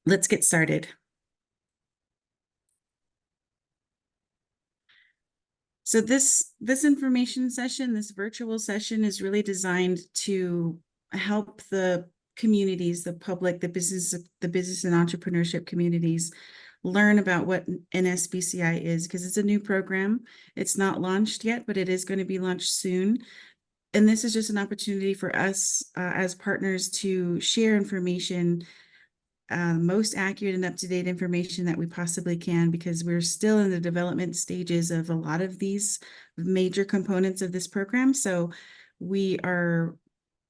let's get started. So this information session, this virtual session, is really designed to help the communities, the public, the business and entrepreneurship communities learn about what NSBCI is, because it's a new program. It's not launched yet, but it is going to be launched soon. And this is just an opportunity for us as partners to share information, most accurate and up-to-date information that we possibly can, because we're still in the development stages of a lot of these major components of this program. So we are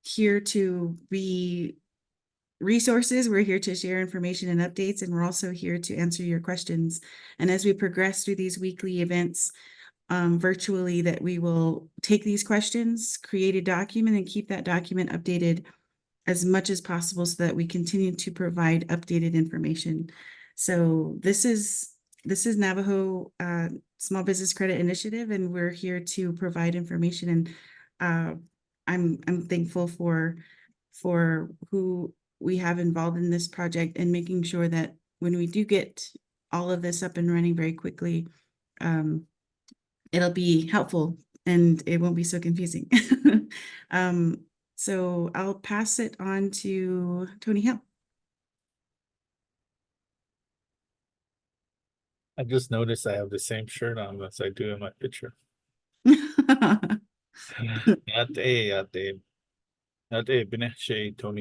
here to be resources. We're here to share information and updates, and we're also here to answer your questions. And as we progress through these weekly events virtually, that we will take these questions, create a document, and keep that document updated as much as possible so that we continue to provide updated information. So this is Navajo Small Business Credit Initiative, and we're here to provide information. And I'm thankful for who we have involved in this project, and making sure that when we do get all of this up and running very quickly, it'll be helpful and it won't be so confusing. So I'll pass it on to Tony Hill. I just noticed I have the same shirt on as I do in my picture. Tony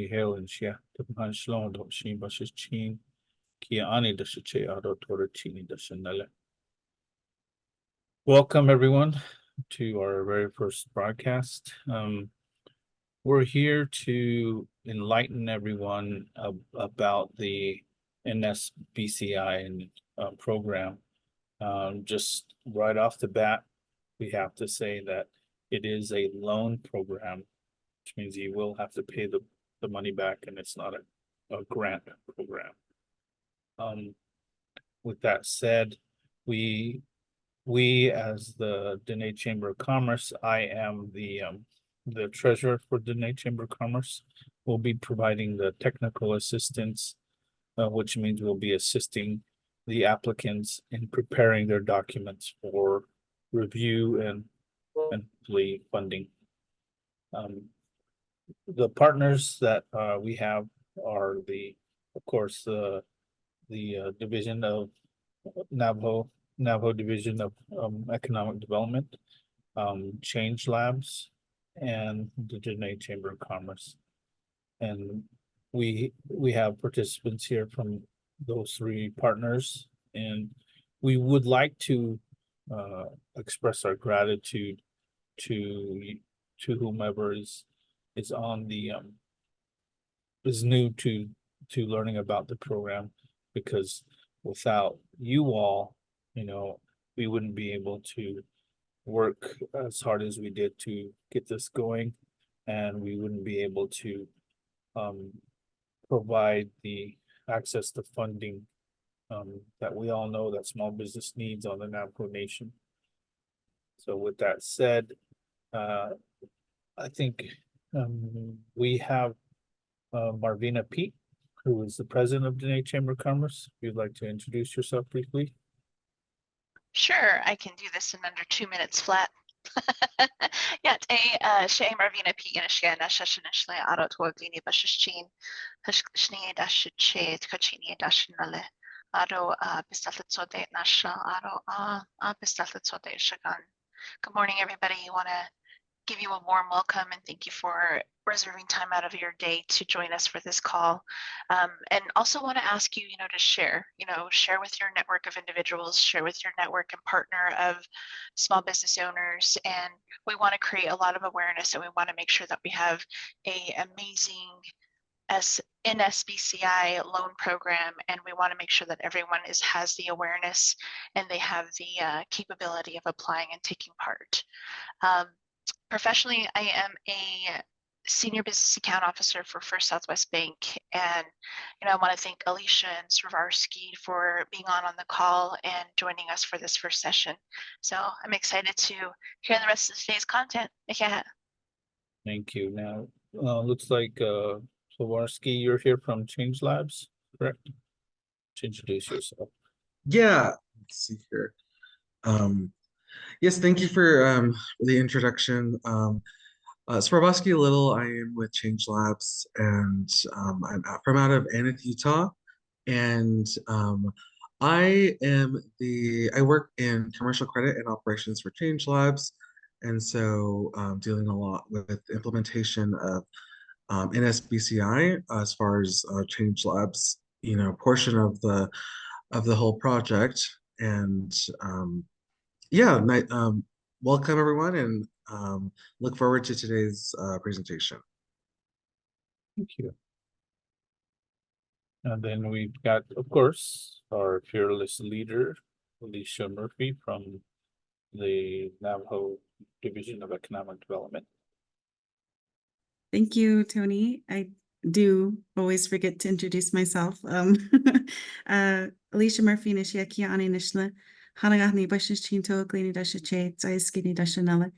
Hill and Shia Tapan Shlon dot Shin Bashes Chin Kia Ani the Shache Ado Tora Chini the Chanele. Welcome everyone to our very first broadcast. We're here to enlighten everyone about the NSBCI program. Just right off the bat, we have to say that it is a loan program, which means you will have to pay the money back, and it's not a grant program. With that said, we as the Dineh Chamber of Commerce, I am the treasurer for Dineh Chamber of Commerce, will be providing the technical assistance, which means we'll be assisting the applicants in preparing their documents for review and hopefully funding. The partners that we have are of course, the division of Navajo Division of Economic Development, Change Labs, and the Dineh Chamber of Commerce. And we have participants here from those three partners, and we would like to express our gratitude to whomever is on the is new to learning about the program, because without you all, we wouldn't be able to work as hard as we did to get this going, and we wouldn't be able to provide the access to funding that we all know that small business needs on the Navajo Nation. So with that said, I think we have Marvina Pete, who is the president of Dineh Chamber of Commerce. If you'd like to introduce yourself briefly. Sure, I can do this in under 2 minutes flat. Yeah, Shay Marvina P. Inishgana Shashanishle Aro Twagini Bashichin, Hashni Dashiche, Kachini Dashinale, Aro Pistatsote Nasha, Aro Pistatsote Shagan. Good morning, everybody. You want to give you a warm welcome and thank you for reserving time out of your day to join us for this call. And also want to ask you, to share with your network of individuals, share with your network and partner of small business owners. And we want to create a lot of awareness, and we want to make sure that we have an amazing NSBCI loan program, and we want to make sure that everyone has the awareness and they have the capability of applying and taking part. Professionally, I am a senior business account officer for First Southwest Bank, and I want to thank Alicia and Sravarsky for being on the call and joining us for this first session. So I'm excited to hear the rest of today's content. Thank you. Now, looks like Sravarsky, you're here from Change Labs, correct? to introduce yourself. Yeah, let's see here. Yes, thank you for the introduction. Swarovski Little, I am with Change Labs, and from out of Aneth, Utah, and I work in commercial credit and operations for Change Labs, and so dealing a lot with implementation of NSBCI as far as Change Labs, portion of the whole project, and yeah, welcome everyone, and look forward to today's presentation. Thank you. And then we've got, of course, our fearless leader, Alicia Murphy from the Navajo Division of Economic Development. Thank you, Tony. I do always forget to introduce myself. Alicia Murphy Nishiaki Ani Nishla, Hanagahni Bashish Chinto, Glini Dasha Che, Zaiskini Dashanella.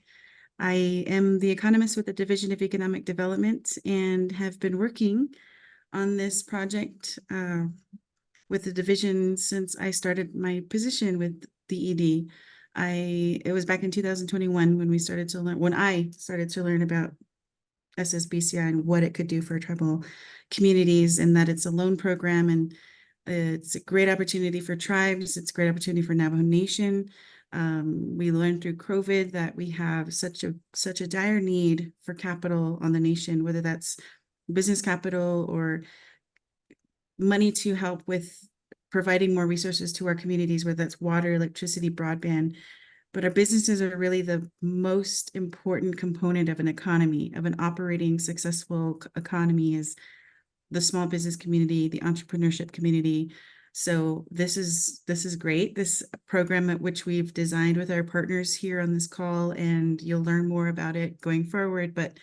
I am the economist with the Division of Economic Development and have been working on this project with the division since I started my position with the ED. It was back in 2021 when I started to learn about SSBCI and what it could do for tribal communities, and that it's a loan program, and it's a great opportunity for tribes. It's a great opportunity for Navajo Nation. We learned through COVID that we have such a dire need for capital on the nation, whether that's business capital or money to help with providing more resources to our communities, whether that's water, electricity, broadband. But our businesses are really the most important component of an economy, of an operating successful economy, is the small business community, the entrepreneurship community. So this is great. This program at which we've designed with our partners here on this call, and you'll learn more about it going forward, but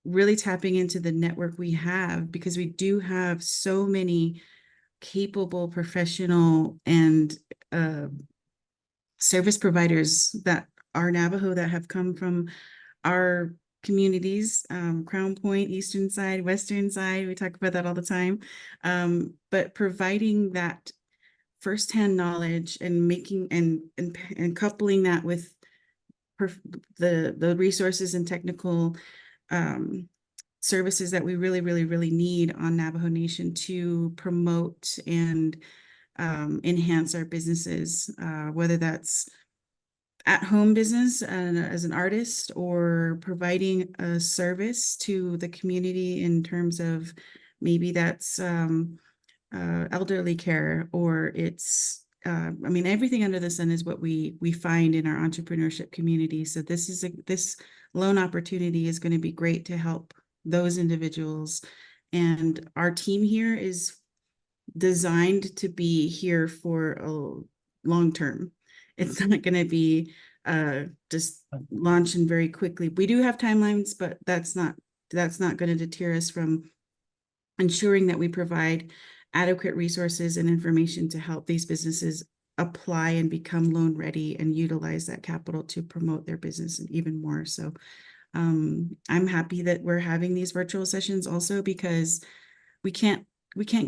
really tapping into the network we have, because we do have so many capable professional and service providers that are Navajo, that have come from our communities, Crown Point, Eastern Side, Western Side. We talk about that all the time. But providing that firsthand knowledge and making and coupling that with the resources and technical services that we really need on Navajo Nation to promote and enhance our businesses, whether that's at-home business and as an artist, or providing a service to the community in terms of maybe that's elderly care, or it's everything under the sun is what we find in our entrepreneurship community. So this loan opportunity is going to be great to help those individuals, and our team here is designed to be here for a long term. It's not going to be just launching very quickly. We do have timelines, but that's not going to deter us from ensuring that we provide adequate resources and information to help these businesses apply and become loan ready and utilize that capital to promote their business even more. So I'm happy that we're having these virtual sessions also, because we can't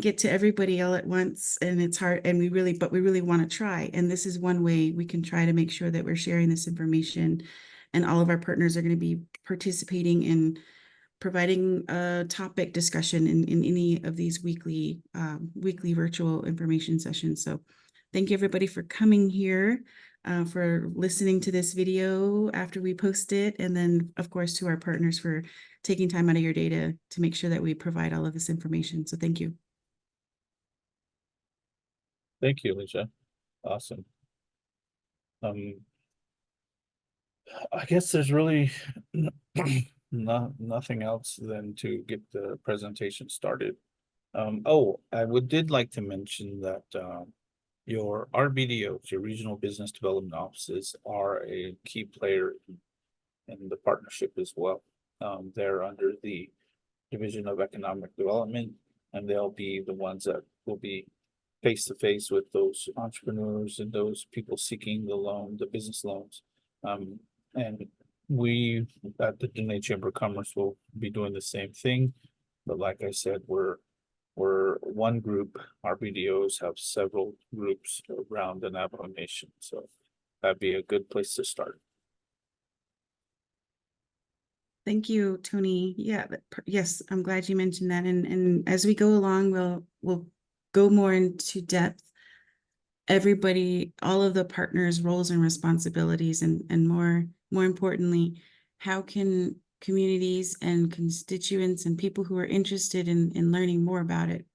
get to everybody all at once, and it's hard, and we really want to try. And this is one way we can try to make sure that we're sharing this information, and all of our partners are going to be participating in providing a topic discussion in any of these weekly virtual information sessions. So thank you everybody for coming here, for listening to this video after we post it, and then of course to our partners for taking time out of your day to make sure that we provide all of this information. So thank you. Thank you, Alicia. Awesome. I guess there's really nothing else than to get the presentation started. I did like to mention that your RBDOs, your regional business development offices, are a key player in the partnership as well. They're under the Division of Economic Development, and they'll be the ones that will be face to face with those entrepreneurs and those people seeking the business loans. And we at the Dineh Chamber of Commerce will be doing the same thing. But like I said, we're we're one group, our BDOs have several groups around the Navajo Nation, so that'd be a good place to start. Thank you, Tony. Yeah, yes, I'm glad you mentioned that. And as we go along, we'll go more into depth. Everybody, all of the partners' roles and responsibilities, and more importantly, how can communities and constituents and people who are interested in learning more about it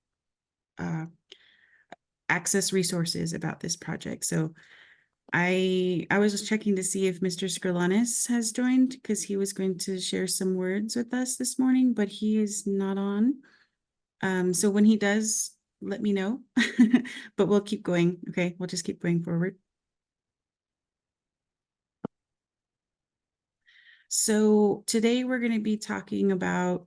access resources about this project. So I was just checking to see if Mr. Skrilanis has joined, because he was going to share some words with us this morning, but he is not on. So when he does, let me know, but we'll keep going. Okay, we'll just keep going forward. So today we're going to be talking about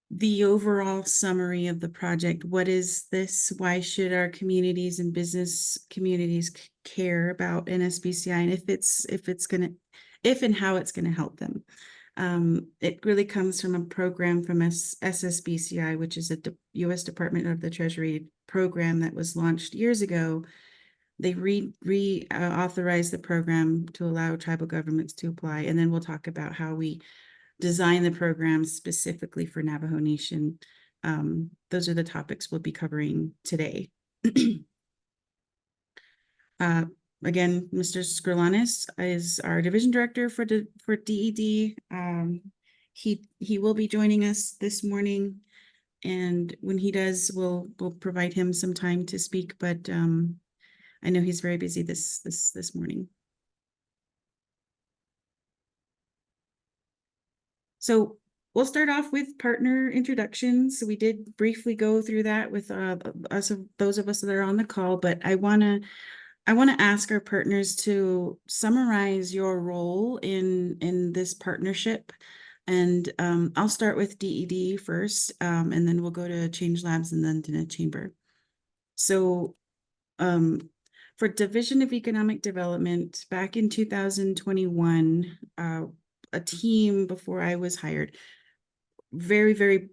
the overall summary of the project. What is this? Why should our communities and business communities care about NSBCI, and if and how it's gonna help them? It really comes from a program from SSBCI, which is a U.S. Department of the Treasury program that was launched years ago. They authorized the program to allow tribal governments to apply, and then we'll talk about how we design the program specifically for Navajo Nation. Those are the topics we'll be covering today. Again, Mr. Skrilanis is our division director for DED. He will be joining us this morning, and when he does, we'll provide him some time to speak. But I know he's very busy this morning. So we'll start off with partner introductions. So we did briefly go through that with those of us that are on the call, but I want to ask our partners to summarize your role in this partnership. And I'll start with DED first, and then we'll go to Change Labs and then Dineh Chamber. So for Division of Economic Development, back in 2021, a team before I was hired, very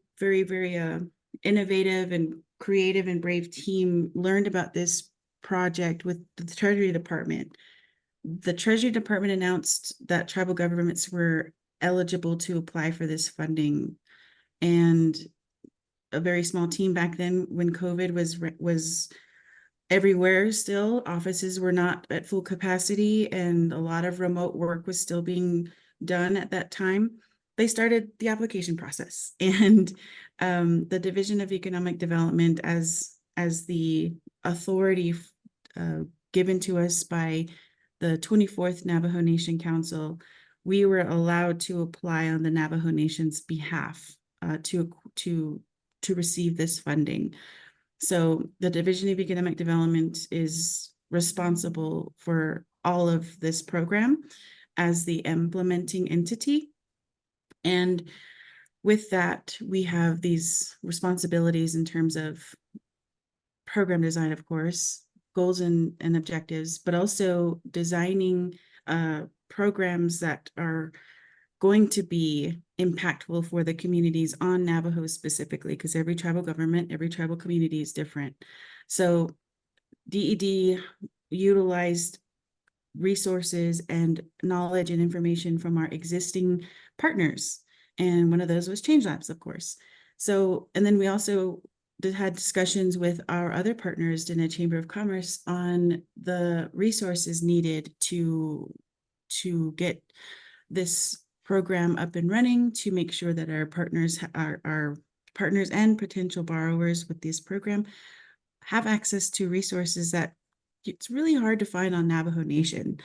innovative and creative and brave team, learned about this project with the Treasury Department. The Treasury Department announced that tribal governments were eligible to apply for this funding, and a very small team back then, when COVID was everywhere still, offices were not at full capacity and a lot of remote work was still being done at that time. They started the application process, and the Division of Economic Development, as the authority given to us by the 24th Navajo Nation Council, we were allowed to apply on the Navajo Nation's behalf to receive this funding. So the Division of Economic Development is responsible for all of this program as the implementing entity. And with that, we have these responsibilities in terms of program design, of course, goals and objectives, but also designing programs that are going to be impactful for the communities on Navajo specifically, because every tribal government, every tribal community is different. So DED utilized resources and knowledge and information from our existing partners. And one of those was Change Labs, of course. So, and then we also had discussions with our other partners in the Chamber of Commerce on the resources needed to get this program up and running, to make sure that our partners and potential borrowers with this program have access to resources that it's really hard to find on Navajo Nation.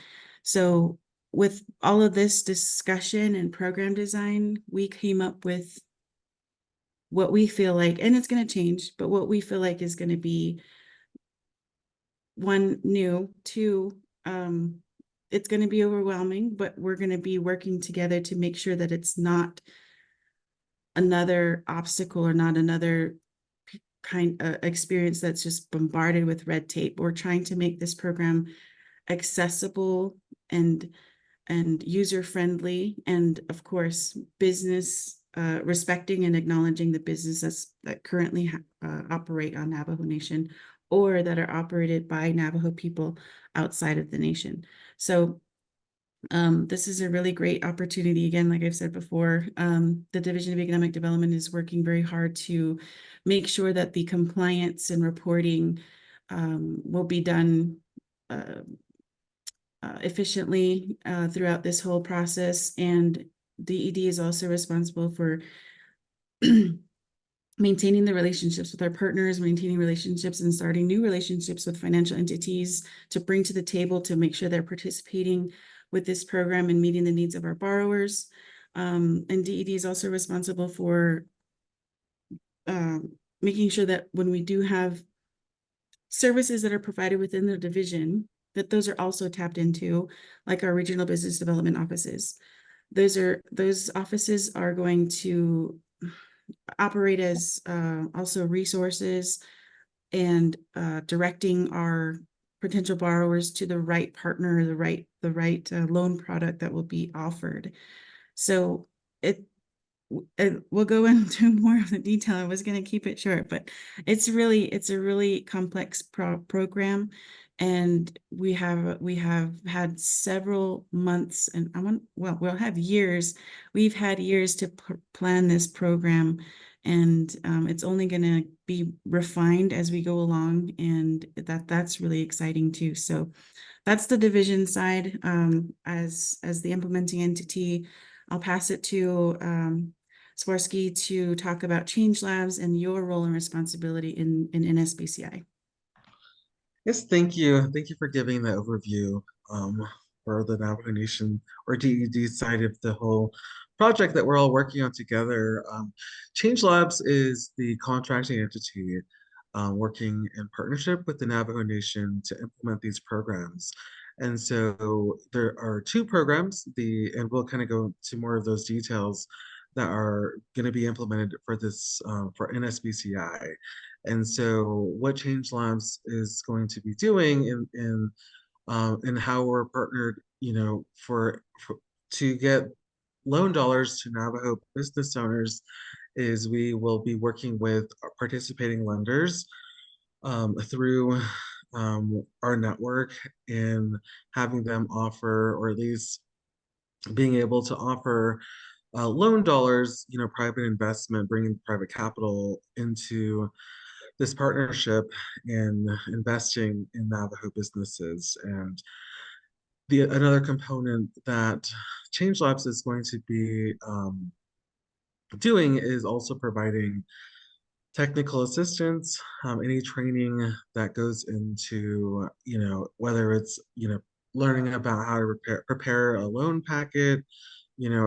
So with all of this discussion and program design, we came up with what we feel like, and it's going to change, but what we feel like is going to be, one, new, two, it's going to be overwhelming, but we're going to be working together to make sure that it's not another obstacle or not another kind of experience that's just bombarded with red tape. We're trying to make this program accessible and user friendly, and of course business respecting and acknowledging the businesses that currently operate on Navajo Nation or that are operated by Navajo people outside of the nation. So this is a really great opportunity. Again, like I've said before, the Division of Economic Development is working very hard to make sure that the compliance and reporting will be done efficiently throughout this whole process. And DED is also responsible for maintaining the relationships with our partners, maintaining relationships and starting new relationships with financial entities to bring to the table to make sure they're participating with this program and meeting the needs of our borrowers. And DED is also responsible for making sure that when we do have services that are provided within the division, that those are also tapped into, like our regional business development offices. Those offices are going to operate as also resources and directing our potential borrowers to the right partner, the right loan product that will be offered. So we'll go into more of the detail. I was going to keep it short, but it's a really complex program, and we have had several months, and we'll have years. We've had years to plan this program, and it's only going to be refined as we go along, and that's really exciting too. So that's the division side. As the implementing entity, I'll pass it to Swarsky to talk about Change Labs and your role and responsibility in NSBCI. Yes, thank you. Thank you for giving the overview for the Navajo Nation or DED side of the whole project that we're all working on together. Change Labs is the contracting entity working in partnership with the Navajo Nation to implement these programs. And so there are two programs, and we'll kind of go into more of those details that are going to be implemented for this for NSBCI. And so what Change Labs is going to be doing in how we're partnered, to get loan dollars to Navajo business owners is we will be working with participating lenders through our network and having them offer, or at least being able to offer loan dollars, private investment, bringing private capital into this partnership and investing in Navajo businesses. And another component that Change Labs is going to be doing is also providing technical assistance, any training that goes into, whether it's, learning about how to prepare a loan packet,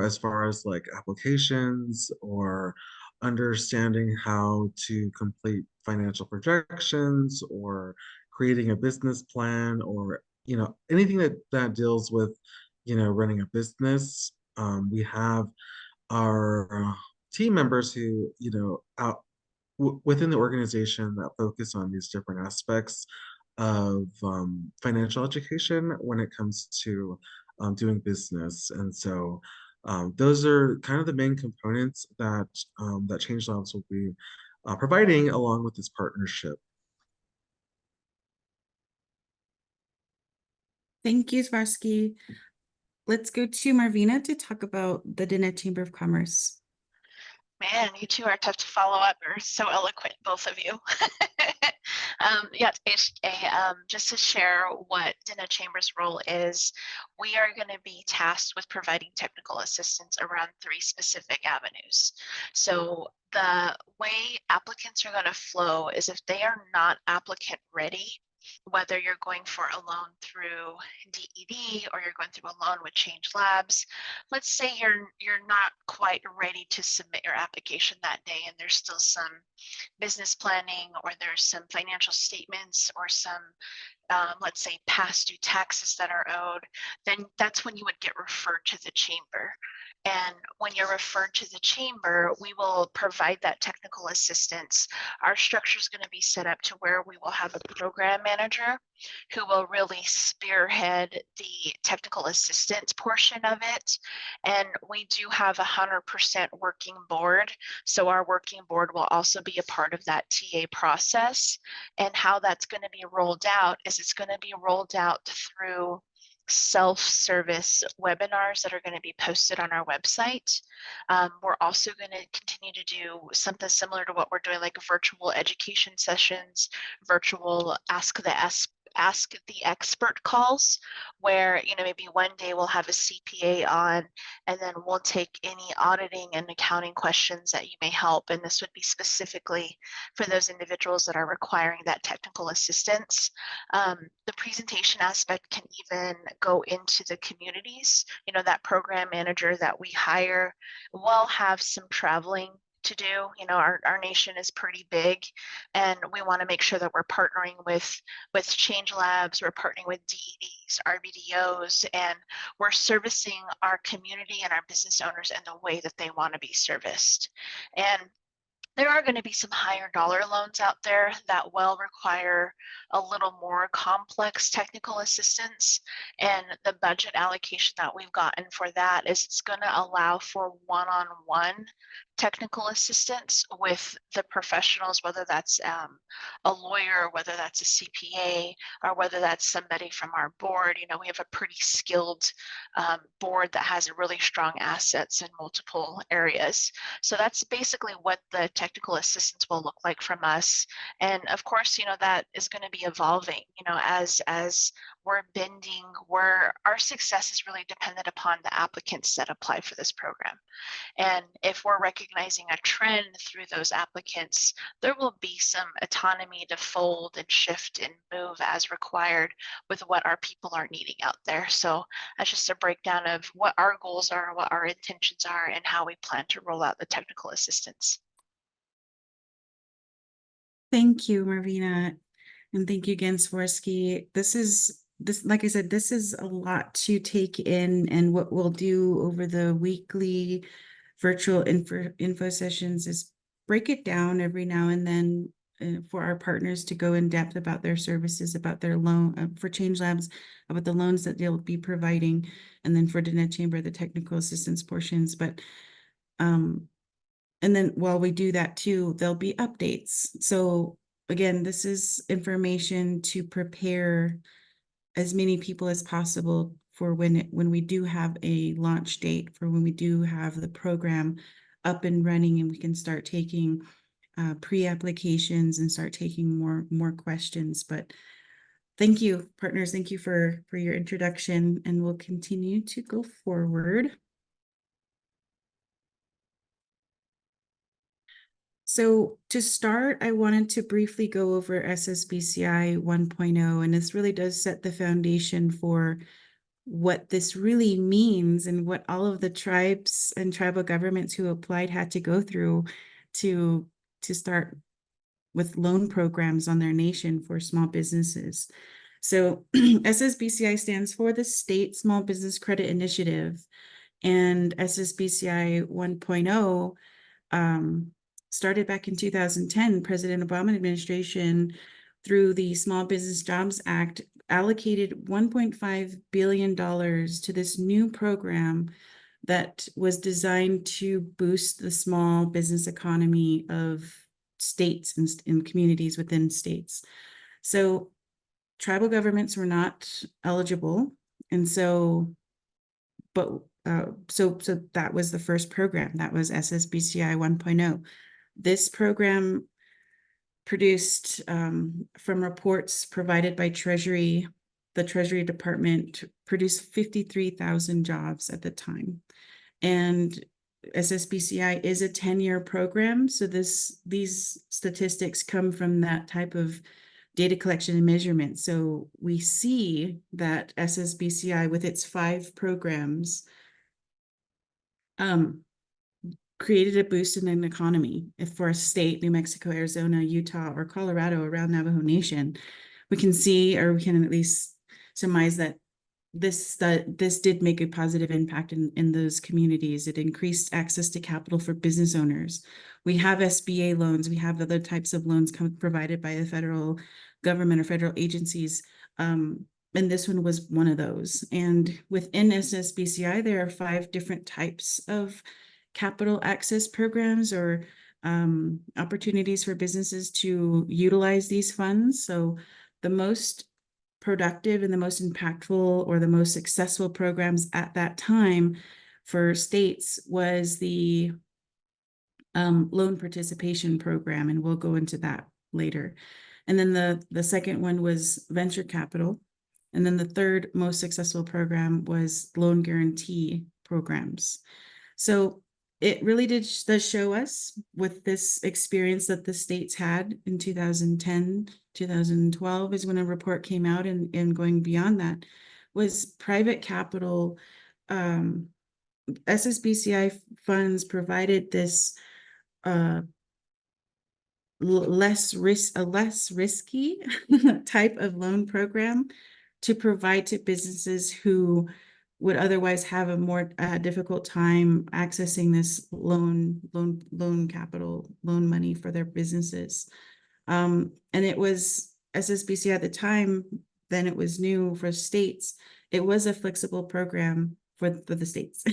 as far as like applications or understanding how to complete financial projections or creating a business plan or, anything that deals with, running a business. We have our team members who, within the organization that focus on these different aspects of financial education when it comes to doing business. And so those are kind of the main components that that Change Labs will be providing along with this partnership. Thank you, Swarsky. Let's go to Marvina to talk about the Dineh Chamber of Commerce. Man, you two are tough to follow up. You're so eloquent, both of you. Just to share what Dineh Chamber's role is, we are going to be tasked with providing technical assistance around 3 specific avenues. So the way applicants are going to flow is if they are not applicant ready, whether you're going for a loan through DED or you're going through a loan with Change Labs, let's say you're not quite ready to submit your application that day and there's still some business planning or there's some financial statements or some let's say past due taxes that are owed, then that's when you would get referred to the chamber. And when you're referred to the chamber, we will provide that technical assistance. Our structure is going to be set up to where we will have a program manager who will really spearhead the technical assistance portion of it. And we do have 100% working board. So our working board will also be a part of that TA process. And how that's going to be rolled out is it's going to be rolled out through self-service webinars that are going to be posted on our website. We're also going to continue to do something similar to what we're doing, like virtual education sessions, virtual ask the expert calls, where maybe one day we'll have a CPA on, and then we'll take any auditing and accounting questions that you may help. And this would be specifically for those individuals that are requiring that technical assistance. The presentation aspect can even go into the communities. That program manager that we hire will have some traveling to do. Our nation is pretty big, and we want to make sure that we're partnering with Change Labs, we're partnering with DEDs, RBDOs, and we're servicing our community and our business owners in the way that they want to be serviced. And there are going to be some higher dollar loans out there that will require a little more complex technical assistance. And the budget allocation that we've gotten for that is it's going to allow for one-on-one technical assistance with the professionals, whether that's a lawyer, whether that's a CPA, or whether that's somebody from our board. We have a pretty skilled board that has really strong assets in multiple areas. So that's basically what the technical assistance will look like from us. And of course, that is going to be evolving, as we're bending, our success is really dependent upon the applicants that apply for this program. And if we're recognizing a trend through those applicants, there will be some autonomy to fold and shift and move as required with what our people are needing out there. So that's just a breakdown of what our goals are, what our intentions are, and how we plan to roll out the technical assistance. Thank you, Marvina. And thank you again, Swirsky. Like I said, this is a lot to take in, and what we'll do over the weekly virtual info sessions is break it down every now and then for our partners to go in depth about their services, about their loan for Change Labs, about the loans that they'll be providing, and then for Dineh Chamber, the technical assistance portions. But and then while we do that too, there'll be updates. So again, this is information to prepare as many people as possible for when we do have a launch date, for when we do have the program up and running, and we can start taking pre-applications and start taking more questions. But thank you, partners. Thank you for your introduction, and we'll continue to go forward. So to start, I wanted to briefly go over SSBCI 1.0, and this really does set the foundation for what this really means and what all of the tribes and tribal governments who applied had to go through to start with loan programs on their nation for small businesses. So SSBCI stands for the State Small Business Credit Initiative, and SSBCI 1.0 started back in 2010. President Obama administration, through the Small Business Jobs Act, allocated $1.5 billion to this new program that was designed to boost the small business economy of states and communities within states. So tribal governments were not eligible. And so that was the first program. That was SSBCI 1.0. This program produced, from reports provided by Treasury, the Treasury Department produced 53,000 jobs at the time. And SSBCI is a 10-year program. So these statistics come from that type of data collection and measurement. So we see that SSBCI, with its 5 programs, created a boost in an economy. If for a state, New Mexico, Arizona, Utah, or Colorado around Navajo Nation, we can see, or we can at least surmise that this did make a positive impact in those communities. It increased access to capital for business owners. We have SBA loans. We have other types of loans provided by the federal government or federal agencies. And this one was one of those. And within SSBCI, there are 5 different types of capital access programs or opportunities for businesses to utilize these funds. So the most productive and the most impactful or the most successful programs at that time for states was the loan participation program, and we'll go into that later. And then the second one was venture capital. And then the third most successful program was loan guarantee programs. So it really does show us with this experience that the states had in 2010, 2012 is when a report came out, and going beyond that was private capital. SSBCI funds provided this less risky type of loan program to provide to businesses who would otherwise have a more difficult time accessing this loan capital, loan money for their businesses. And it was SSBC at the time, then it was new for states. It was a flexible program for the states.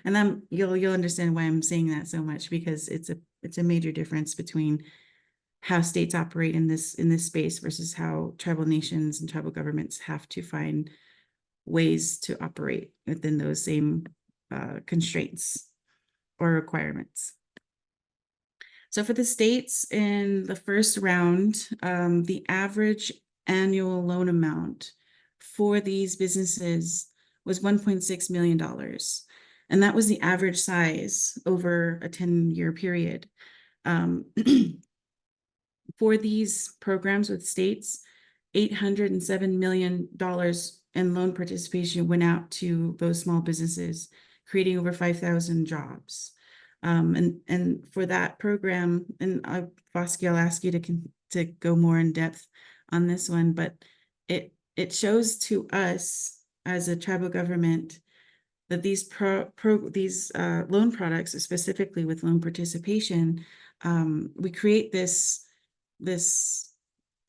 And then you'll understand why I'm saying that so much, because it's a major difference between how states operate in this space versus how tribal nations and tribal governments have to find ways to operate within those same constraints or requirements. So for the states in the first round, the average annual loan amount for these businesses was $1.6 million. And that was the average size over a 10-year period. For these programs with states, $807 million in loan participation went out to those small businesses, creating over 5,000 jobs. And for that program, and Vosky, I'll ask you to go more in depth on this one, but it shows to us as a tribal government that these loan products, specifically with loan participation, we create this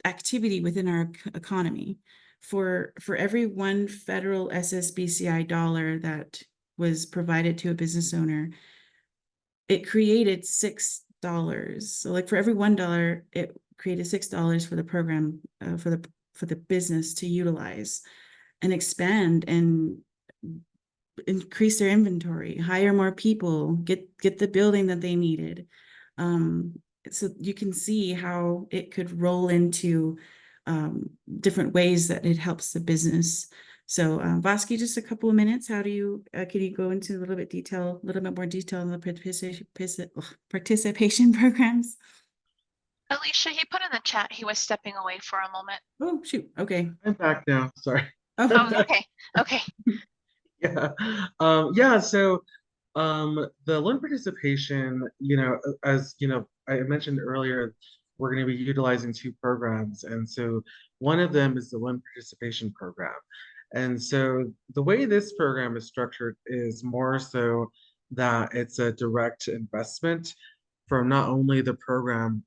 activity within our economy. For every one federal SSBCI dollar that was provided to a business owner, it created $6. So like for every $1, it created $6 for the program, for the business to utilize and expand and increase their inventory, hire more people, get the building that they needed. So you can see how it could roll into different ways that it helps the business. So Vosky, just a couple of minutes. How do you, can you go into a little bit more detail on the participation programs? Alicia, he put in the chat he was stepping away for a moment. Oh, shoot. Okay. I'm back now. Sorry. Oh, okay. Okay. Yeah. So the loan participation, as I mentioned earlier, we're going to be utilizing 2 programs. And so one of them is the loan participation program. And so the way this program is structured is more so that it's a direct investment from not only the program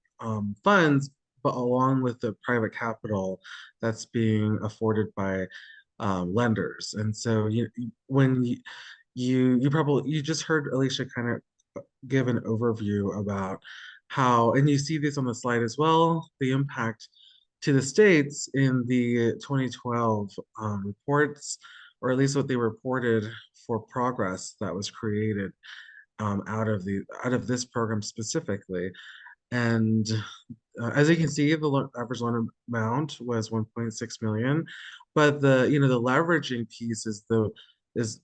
funds, but along with the private capital that's being afforded by lenders. And so when you just heard Alicia kind of give an overview about how, and you see this on the slide as well, the impact to the states in the 2012 reports, or at least what they reported for progress that was created out of this program specifically. And as you can see, the average loan amount was 1.6 million, but the leveraging piece is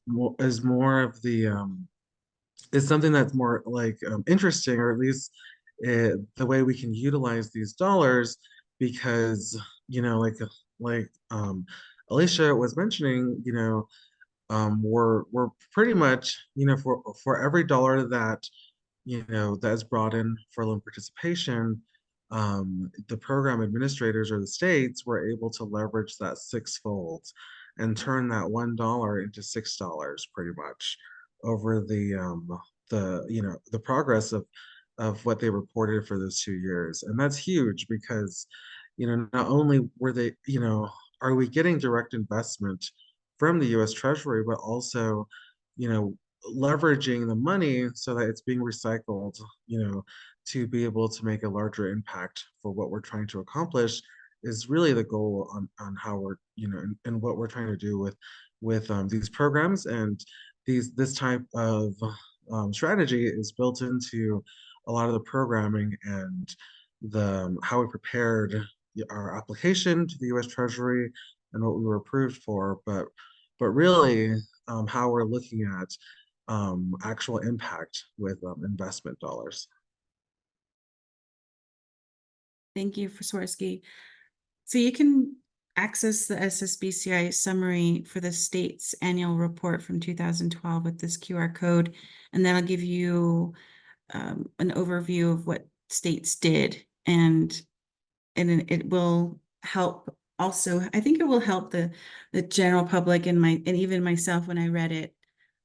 more of the is something that's more like interesting, or at least the way we can utilize these dollars, because like Alicia was mentioning, we're pretty much for every dollar that that's brought in for loan participation, the program administrators or the states were able to leverage that 6-fold. and turn that $1 into $6 pretty much over the progress of what they reported for those 2 years. And that's huge because, not only were they, are we getting direct investment from the US Treasury, but also, leveraging the money so that it's being recycled, to be able to make a larger impact for what we're trying to accomplish is really the goal on how we're, and what we're trying to do with these programs. And this type of strategy is built into a lot of the programming and how we prepared our application to the US Treasury and what we were approved for, but really how we're looking at actual impact with investment dollars. Thank you, Swarovski. So you can access the SSBCI summary for the state's annual report from 2012 with this QR code, and that'll give you an overview of what states did, and it will help also. I think it will help the general public and even myself when I read it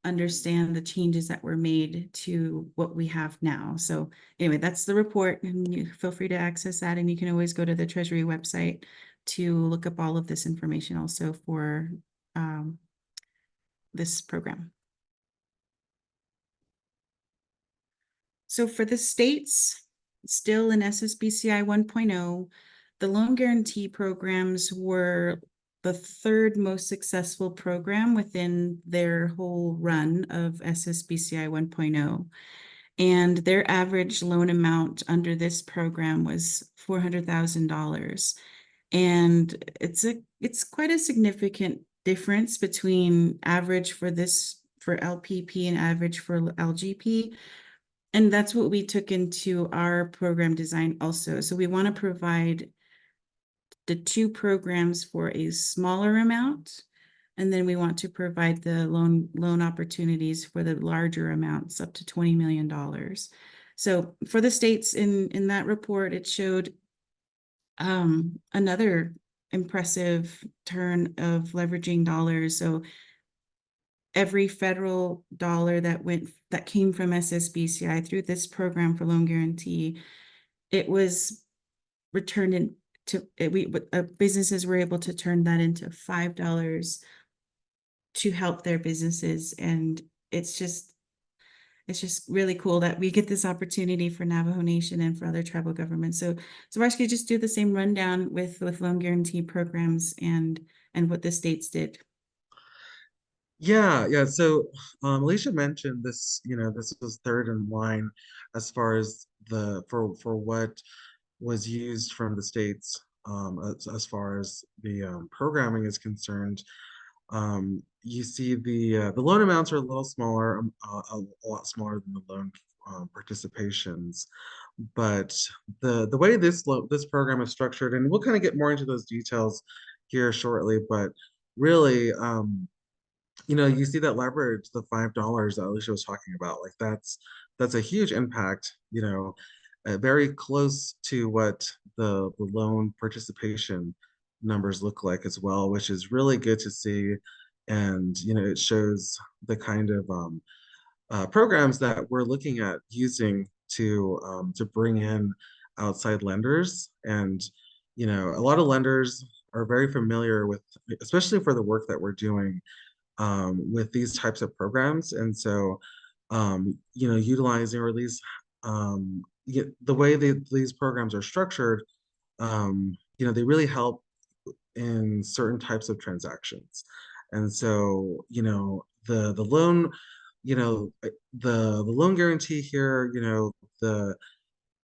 understand the changes that were made to what we have now. So anyway, that's the report, and you feel free to access that, and you can always go to the Treasury website to look up all of this information also for this program. So for the states, still in SSBCI 1.0, the loan guarantee programs were the third most successful program within their whole run of SSBCI 1.0. And their average loan amount under this program was $400,000. And it's quite a significant difference between average for LPP and average for LGP. And that's what we took into our program design also. So we want to provide the two programs for a smaller amount, and then we want to provide the loan opportunities for the larger amounts up to $20 million. So for the states in that report, it showed another impressive turn of leveraging dollars. So every federal dollar that came from SSBCI through this program for loan guarantee, it was returned businesses were able to turn that into $5 to help their businesses. And it's just really cool that we get this opportunity for Navajo Nation and for other tribal governments. So Swarovski, just do the same rundown with loan guarantee programs and what the states did. Yeah. So Alicia mentioned this, this was third in line as far as for what was used from the states as far as the programming is concerned. You see the loan amounts are a little smaller, a lot smaller than the loan participations, but the way this program is structured, and we'll kind of get more into those details here shortly, but really, you see that leverage, the $5 that Alicia was talking about, like that's a huge impact, very close to what the loan participation numbers look like as well, which is really good to see. And, it shows the kind of programs that we're looking at using to bring in outside lenders. And, a lot of lenders are very familiar with, especially for the work that we're doing with these types of programs. And so, utilizing, or at least the way these programs are structured, they really help in certain types of transactions. And so, the loan, the loan guarantee here,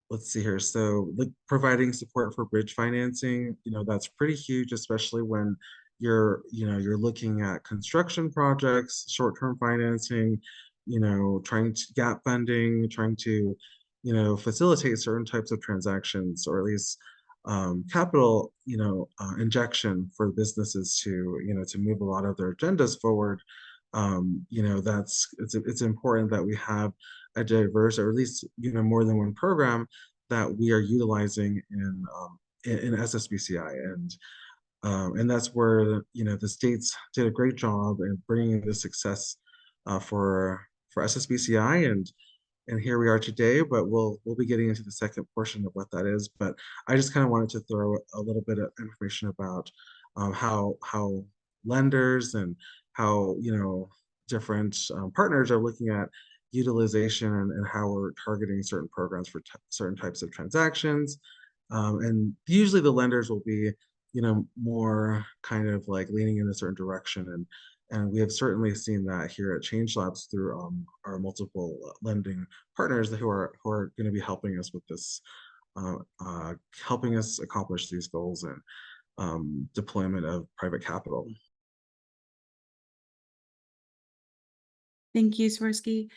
let's see here. So providing support for bridge financing, that's pretty huge, especially when you're looking at construction projects, short-term financing, trying to gap funding, trying to, facilitate certain types of transactions, or at least capital, injection for businesses to, to move a lot of their agendas forward. It's important that we have a diverse, or at least, more than one program that we are utilizing in SSBCI. And And that's where, you know, the states did a great job in bringing the success for SSBCI, and here we are today. But we'll be getting into the second portion of what that is. But I just kind of wanted to throw a little bit of information about how lenders and how, you know, different partners are looking at utilization and how we're targeting certain programs for certain types of transactions. And usually the lenders will be, you know, more kind of like leaning in a certain direction. And we have certainly seen that here at Change Labs through our multiple lending partners who are going to be helping us with this, helping us accomplish these goals and deployment of private capital. Thank you, Swirsky.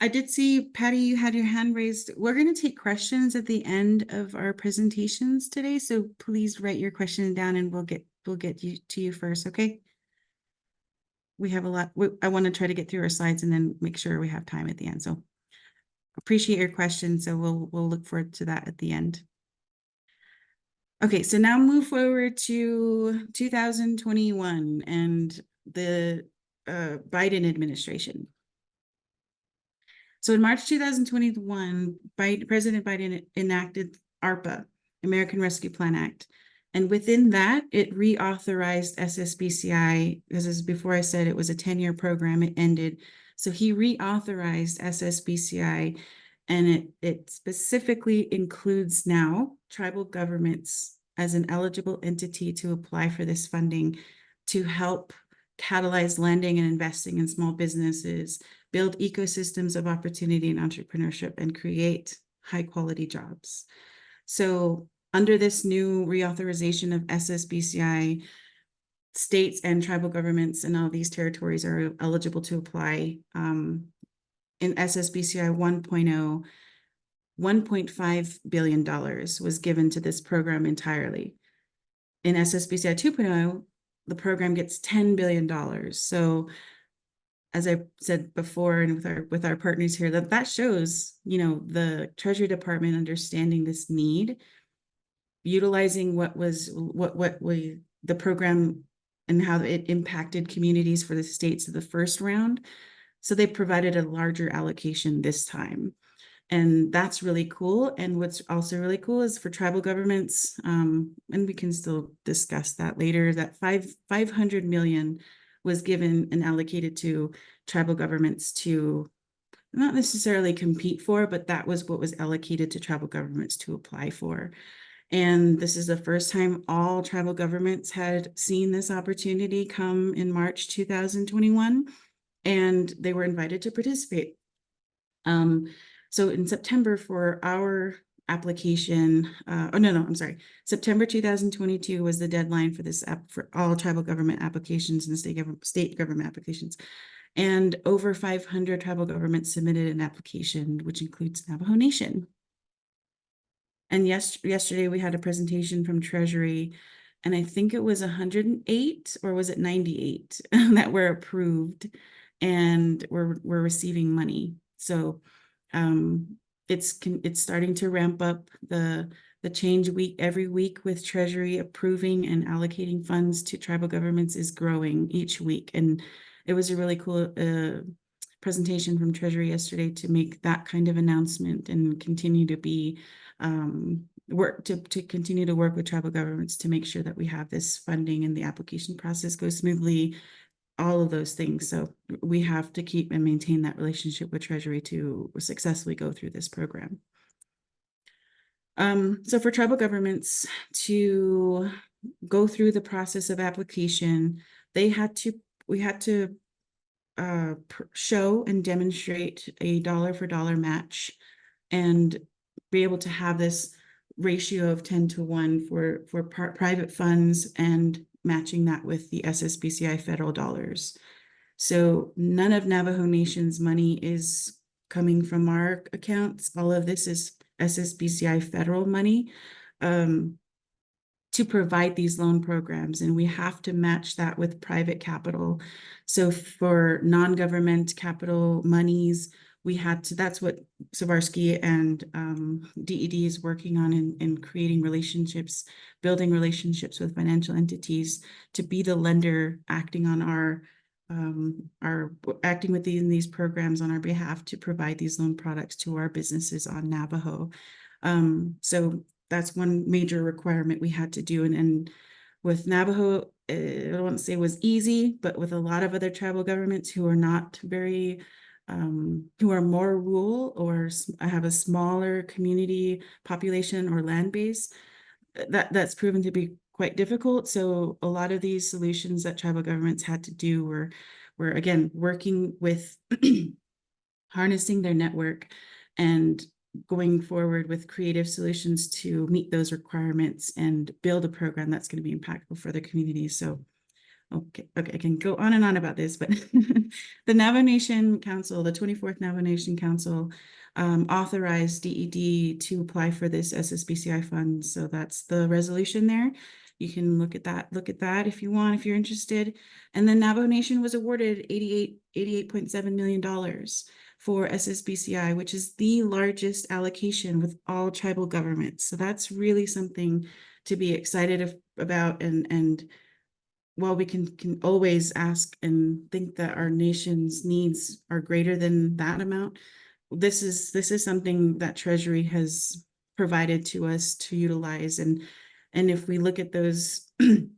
I did see, Patty, you had your hand raised. We're going to take questions at the end of our presentations today, so please write your question down and we'll get you to you first, okay? We have a lot. I want to try to get through our slides and then make sure we have time at the end. So appreciate your question. So we'll look forward to that at the end. Okay, so now move forward to 2021 and the Biden administration. So in March 2021, President Biden enacted ARPA, American Rescue Plan Act. And within that, it reauthorized SSBCI, because as before I said, it was a 10-year program, it ended. So he reauthorized SSBCI, and it specifically includes now tribal governments as an eligible entity to apply for this funding to help catalyze lending and investing in small businesses, build ecosystems of opportunity and entrepreneurship, and create high-quality jobs. So under this new reauthorization of SSBCI, states and tribal governments in all these territories are eligible to apply. In SSBCI 1.0, $1.5 billion was given to this program entirely. In SSBCI 2.0, the program gets $10 billion. So as I said before, and with our partners here, that shows, you know, the Treasury Department understanding this need, utilizing the program and how it impacted communities for the states of the first round. So they provided a larger allocation this time. And that's really cool. And what's also really cool is for tribal governments, and we can still discuss that later, that 500 million was given and allocated to tribal governments to not necessarily compete for, but that was what was allocated to tribal governments to apply for. And this is the first time all tribal governments had seen this opportunity come in March 2021, and they were invited to participate. So in September for our application, September 2022 was the deadline for this app for all tribal government applications and state government applications. And over 500 tribal governments submitted an application, which includes Navajo Nation. And yesterday we had a presentation from Treasury, and I think it was 108 or was it 98 that were approved and we're receiving money. So it's starting to ramp up. The change every week with Treasury approving and allocating funds to tribal governments is growing each week. And it was a really cool presentation from Treasury yesterday to make that kind of announcement and continue to be continue to work with tribal governments to make sure that we have this funding and the application process goes smoothly, all of those things. So we have to keep and maintain that relationship with Treasury to successfully go through this program. So for tribal governments to go through the process of application, we had to show and demonstrate a dollar-for-dollar match and be able to have this ratio of 10-to-1 for private funds and matching that with the SSBCI federal dollars. So none of Navajo Nation's money is coming from our accounts. All of this is SSBCI federal money to provide these loan programs, and we have to match that with private capital. So for non-government capital monies, we had to, that's what Savarsky and DED is working on in creating relationships, building relationships with financial entities to be the lender acting on our acting within these programs on our behalf to provide these loan products to our businesses on Navajo. So that's one major requirement we had to do. And with Navajo, I don't want to say it was easy, but with a lot of other tribal governments who are not very, who are more rural or have a smaller community population or land base, that's proven to be quite difficult. So a lot of these solutions that tribal governments had to do were again, working with harnessing their network and going forward with creative solutions to meet those requirements and build a program that's going to be impactful for the community. So, okay, I can go on and on about this, but the Navajo Nation Council, the 24th Navajo Nation Council, authorized DED to apply for this SSBCI fund. So that's the resolution there. You can look at that if you want, if you're interested. And then Navajo Nation was awarded $88.7 million for SSBCI, which is the largest allocation with all tribal governments. So that's really something to be excited about. And while we can always ask and think that our nation's needs are greater than that amount, this is something that Treasury has provided to us to utilize. And if we look at those, the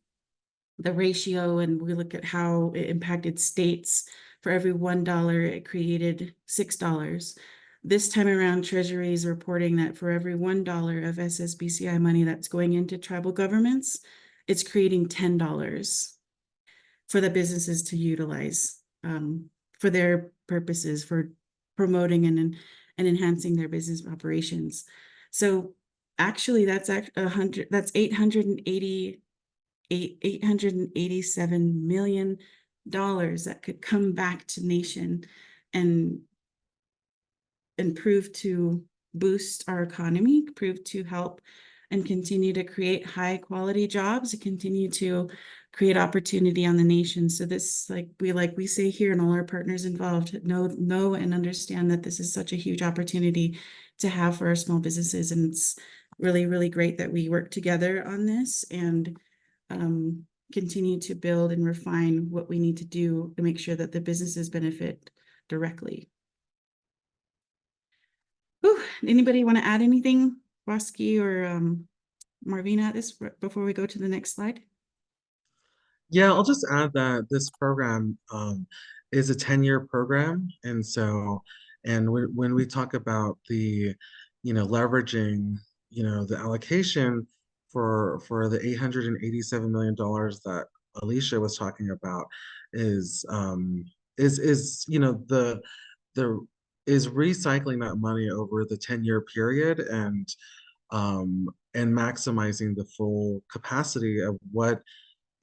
ratio, and we look at how it impacted states, for every $1, it created $6. This time around, Treasury is reporting that for every $1 of SSBCI money that's going into tribal governments, it's creating $10 for the businesses to utilize for their purposes, for promoting and enhancing their business operations. So actually, that's $887 million that could come back to nation and prove to boost our economy, prove to help and continue to create high quality jobs, and continue to create opportunity on the nation. So this, like we say here, and all our partners involved know and understand that this is such a huge opportunity to have for our small businesses. And it's really, really great that we work together on this and continue to build and refine what we need to do to make sure that the businesses benefit directly. Ooh, anybody want to add anything, Bosky or Marvina, at this before we go to the next slide? Yeah, I'll just add that this program is a 10-year program. And so, when we talk about the, leveraging, the allocation for the $887 million that Alicia was talking about is recycling that money over the 10-year period and maximizing the full capacity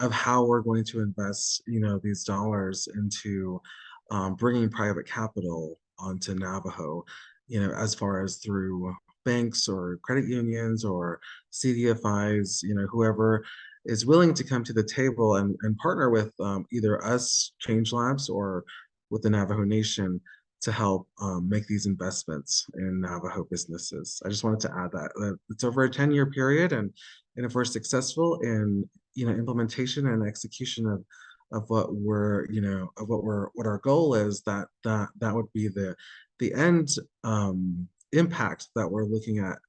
of how we're going to invest, these dollars into bringing private capital onto Navajo, as far as through banks or credit unions or CDFIs, whoever is willing to come to the table and partner with either us, Change Labs, or with the Navajo Nation to help make these investments in Navajo businesses. I just wanted to add that it's over a 10-year period, and if we're successful in implementation and execution of what what our goal is, that would be the end impact that we're looking at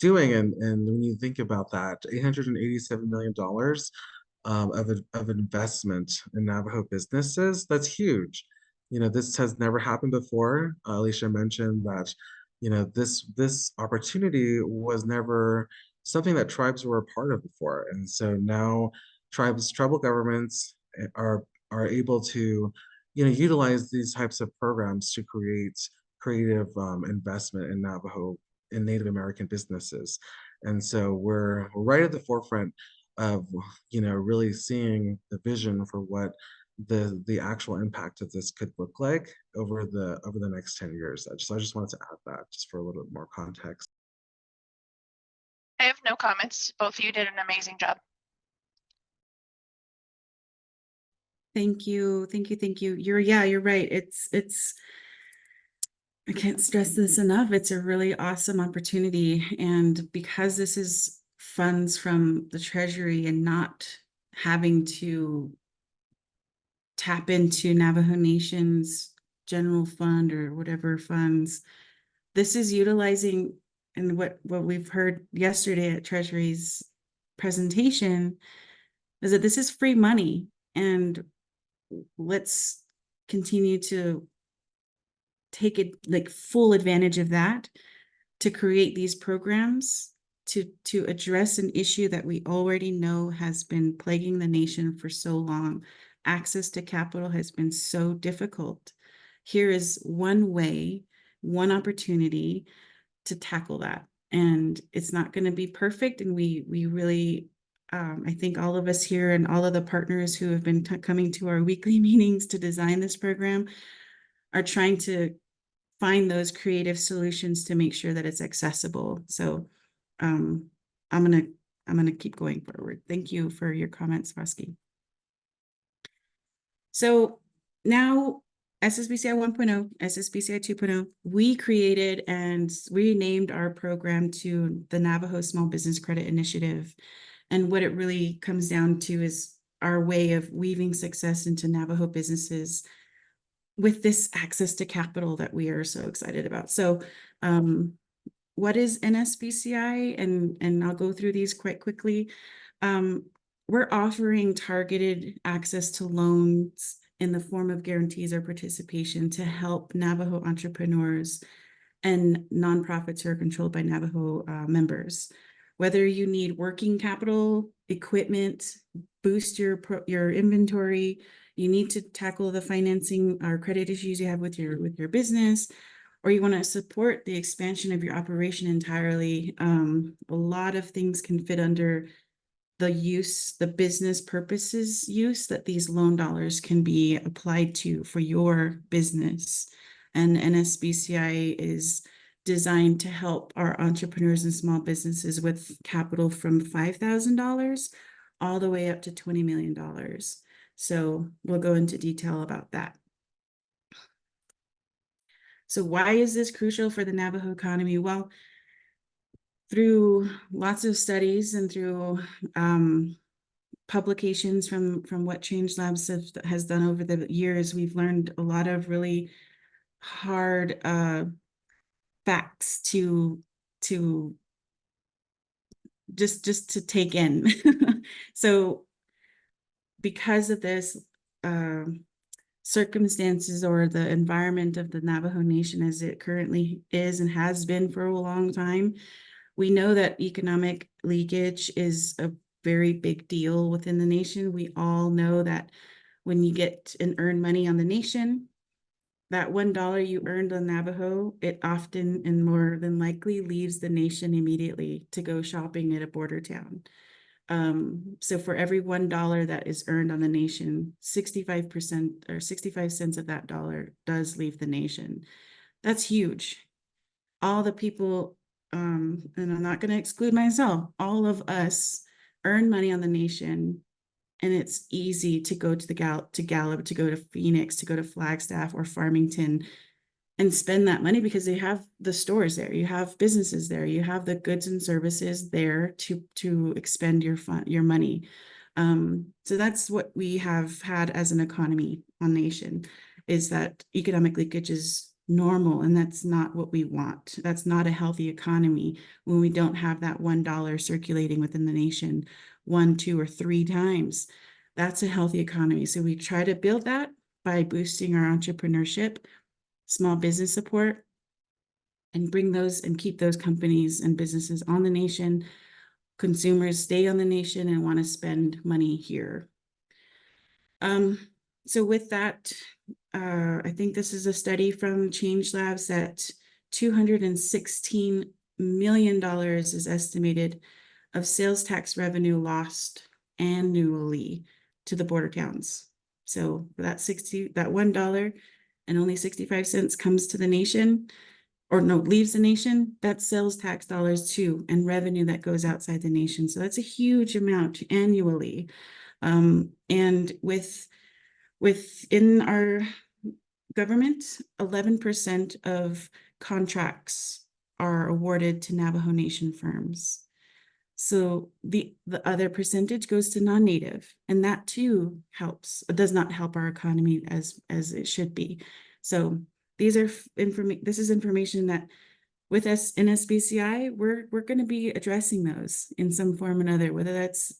doing. And when you think about that, $887 million of investment in Navajo businesses, that's huge. This has never happened before. Alicia mentioned that, this opportunity was never something that tribes were a part of before. And so now tribal governments are able to, utilize these types of programs to create creative investment in Navajo and Native American businesses. And so we're right at the forefront of, really seeing the vision for what the actual impact of this could look like over the next 10 years. I just wanted to add that just for a little bit more context. I have no comments. Both of you did an amazing job. Thank you. You're right. It's I can't stress this enough. It's a really awesome opportunity. And because this is funds from the Treasury and not having to tap into Navajo Nation's general fund or whatever funds, this is utilizing, and what we've heard yesterday at Treasury's presentation is that this is free money, and let's continue to take it like full advantage of that to create these programs to address an issue that we already know has been plaguing the nation for so long. Access to capital has been so difficult. Here is one way, one opportunity to tackle that. And it's not going to be perfect. And we really, I think all of us here and all of the partners who have been coming to our weekly meetings to design this program are trying to find those creative solutions to make sure that it's accessible. So I'm gonna keep going forward. Thank you for your comments, Roski. So now SSBCI 1.0, SSBCI 2.0, we created and we named our program to the Navajo Small Business Credit Initiative. And what it really comes down to is our way of weaving success into Navajo businesses with this access to capital that we are so excited about. So what is NSBCI? And I'll go through these quite quickly. We're offering targeted access to loans in the form of guarantees or participation to help Navajo entrepreneurs and nonprofits who are controlled by Navajo members. Whether you need working capital, equipment, boost your inventory, you need to tackle the financing or credit issues you have with your business, or you want to support the expansion of your operation entirely, a lot of things can fit under the business purposes use that these loan dollars can be applied to for your business. And NSBCI is designed to help our entrepreneurs and small businesses with capital from $5,000 all the way up to $20 million. So we'll go into detail about that. So why is this crucial for the Navajo economy? Well, through lots of studies and through publications from what Change Labs has done over the years, we've learned a lot of really hard facts to just to take in. So because of this circumstances or the environment of the Navajo Nation as it currently is and has been for a long time, we know that economic leakage is a very big deal within the nation. We all know that when you get and earn money on the nation, that $1 you earned on Navajo, it often and more than likely leaves the nation immediately to go shopping at a border town. So for every $1 that is earned on the nation, 65% or 65 cents of that dollar does leave the nation. That's huge. All the people, and I'm not going to exclude myself, all of us earn money on the nation, and it's easy to go to Gallup, to go to Phoenix, to go to Flagstaff or Farmington and spend that money because they have the stores there, you have businesses there, you have the goods and services there to expend your money. So that's what we have had as an economy on nation, is that economic leakage is normal, and that's not what we want. That's not a healthy economy when we don't have that $1 circulating within the nation 1, 2, or 3 times. That's a healthy economy. So we try to build that by boosting our entrepreneurship, small business support, and bring those and keep those companies and businesses on the nation. Consumers stay on the nation and want to spend money here. So with that, I think this is a study from Change Labs that $216 million is estimated of sales tax revenue lost annually to the border towns. So for that $1 and only 65 cents comes to the nation, or no, leaves the nation, that's sales tax dollars too, and revenue that goes outside the nation. So that's a huge amount annually. And within government, 11% of contracts are awarded to Navajo Nation firms. So the other percentage goes to non-native, and that too helps. It does not help our economy as it should be. So these are this is information that with us NSBCI, we're going to be addressing those in some form or another, whether that's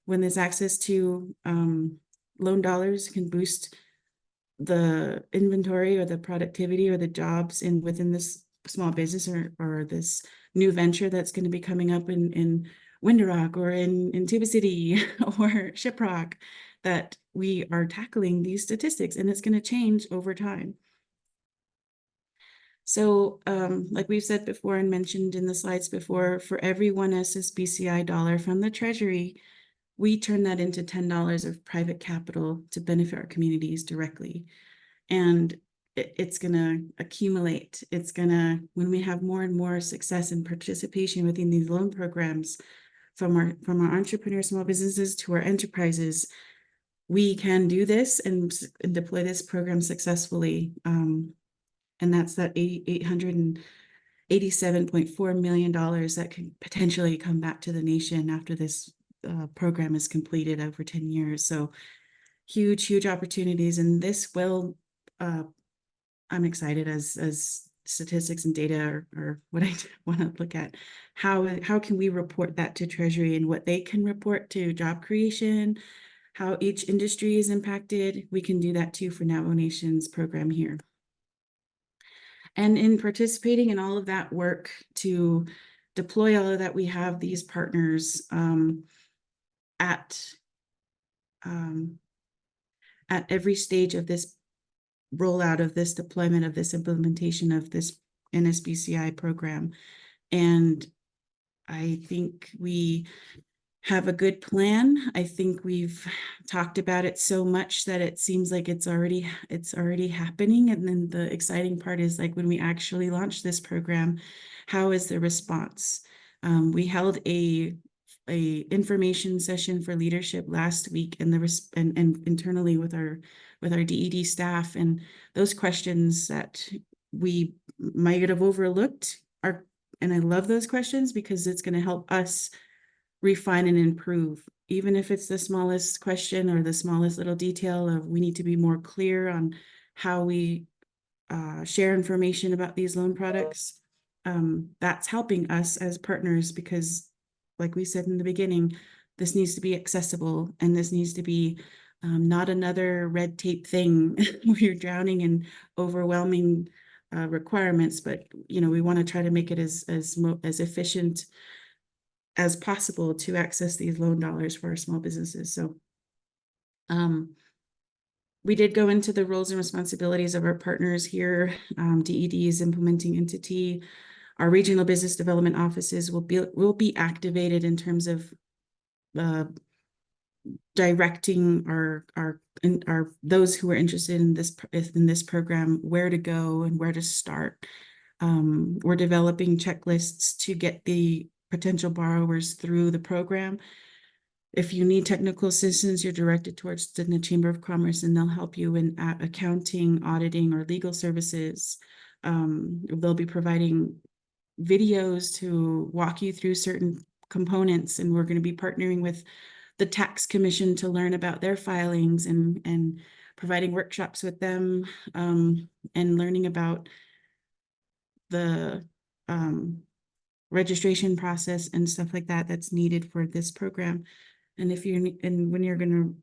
when there's access to loan dollars can boost the inventory or the productivity or the jobs within this small business or this new venture that's going to be coming up in Window Rock or in Tuba City or Shiprock, that we are tackling these statistics, and it's going to change over time. So like we've said before and mentioned in the slides before, for every one NSBCI dollar from the Treasury, we turn that into $10 of private capital to benefit our communities directly. And it's going to accumulate. It's going to, when we have more and more success and participation within these loan programs, from our entrepreneurs, small businesses to our enterprises, we can do this and deploy this program successfully. And that's that $887.4 million that can potentially come back to the nation after this program is completed over 10 years. So huge opportunities. And this will, I'm excited as statistics and data are what I want to look at. How can we report that to Treasury and what they can report to job creation, how each industry is impacted. We can do that too for Navajo Nation's program here. And in participating in all of that work to deploy all of that, we have these partners at every stage of this rollout of this deployment of this implementation of this NSBCI program. And I think we have a good plan. I think we've talked about it so much that it seems like it's already happening. And then the exciting part is like when we actually launch this program, how is the response? We held a information session for leadership last week, and and internally with our DED staff, and those questions that we might have overlooked are, and I love those questions because it's going to help us refine and improve, even if it's the smallest question or the smallest little detail of we need to be more clear on how we share information about these loan products. That's helping us as partners because, like we said in the beginning, this needs to be accessible, and this needs to be not another red tape thing where you're drowning in overwhelming requirements, but we want to try to make it as efficient as possible to access these loan dollars for our small businesses. So we did go into the roles and responsibilities of our partners here. DED is implementing entity. Our regional business development offices will be activated in terms of directing our those who are interested in this program where to go and where to start. We're developing checklists to get the potential borrowers through the program. If you need technical assistance, you're directed towards the Dineh Chamber of Commerce, and they'll help you in accounting, auditing, or legal services. They'll be providing videos to walk you through certain components, and we're going to be partnering with the tax commission to learn about their filings and providing workshops with them and learning about the registration process and stuff like that that's needed for this program. And when you're going to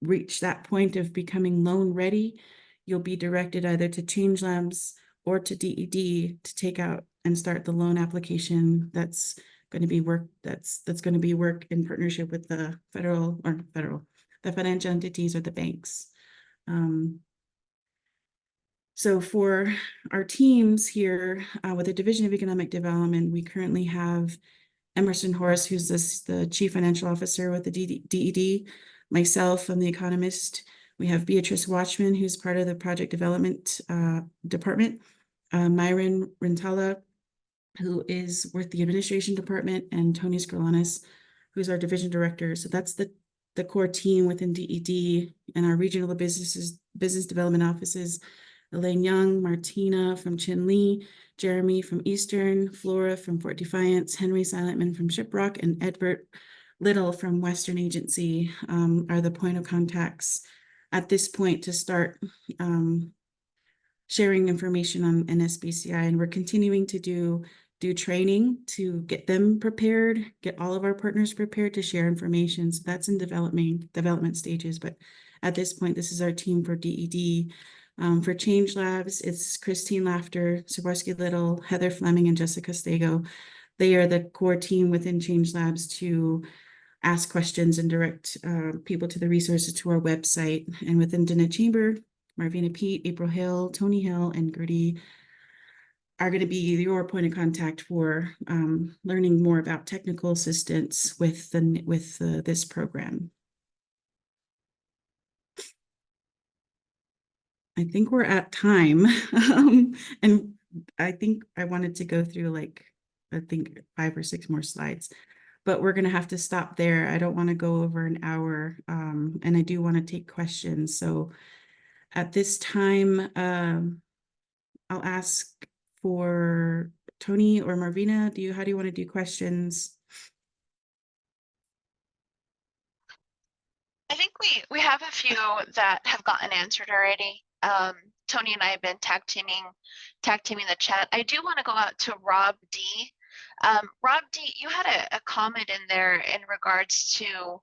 reach that point of becoming loan ready, you'll be directed either to Change Labs or to DED to take out and start the loan application. That's going to be work in partnership with the the financial entities or the banks. So for our teams here with the Division of Economic Development, we currently have Emerson Horace, who's the Chief Financial Officer with the DED, myself, I'm the economist. We have Beatrice Watchman, who's part of the Project Development Department, Myron Rentala, who is with the Administration Department, and Tony Skrlanis, who's our Division Director. So that's the core team within DED, and our regional business development offices Elaine Young, Martina from Chin Lee, Jeremy from Eastern, Flora from Fort Defiance, Henry Silentman from Shiprock, and Edbert Little from Western Agency are the point of contacts at this point to start sharing information on NSBCI. And we're continuing to do training to get them prepared, get all of our partners prepared to share information. So that's in development stages. But at this point, this is our team for DED. For Change Labs, it's Christine Laughter, Sabarski Little, Heather Fleming, and Jessica Stego. They are the core team within Change Labs to ask questions and direct people to the resources to our website. And within Dineh Chamber, Marvina Pete, April Hill, Tony Hill, and Gertie are going to be your point of contact for learning more about technical assistance with this program. I think we're at time. And I think I wanted to go through I think 5 or 6 more slides, but we're going to have to stop there. I don't want to go over an hour, and I do want to take questions. So at this time, I'll ask for Tony or Marvina. How do you want to do questions? I think we have a few that have gotten answered already. Tony and I have been tag teaming the chat. I do want to go out to Rob D. Rob D, you had a comment in there in regards to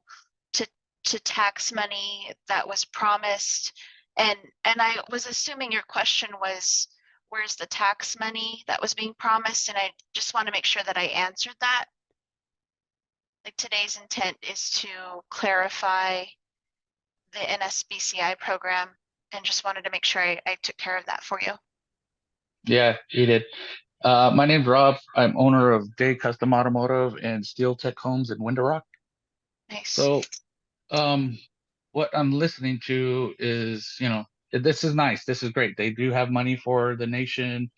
tax money that was promised, and I was assuming your question was, where's the tax money that was being promised? And I just want to make sure that I answered that. Like, today's intent is to clarify the NSBCI program, and just wanted to make sure I took care of that for you. Yeah, you did. My name's Rob. I'm owner of Day Custom Automotive and Steel Tech Homes in Window Rock. Nice. So, what I'm listening to is, this is nice. This is great. They do have money for the nation.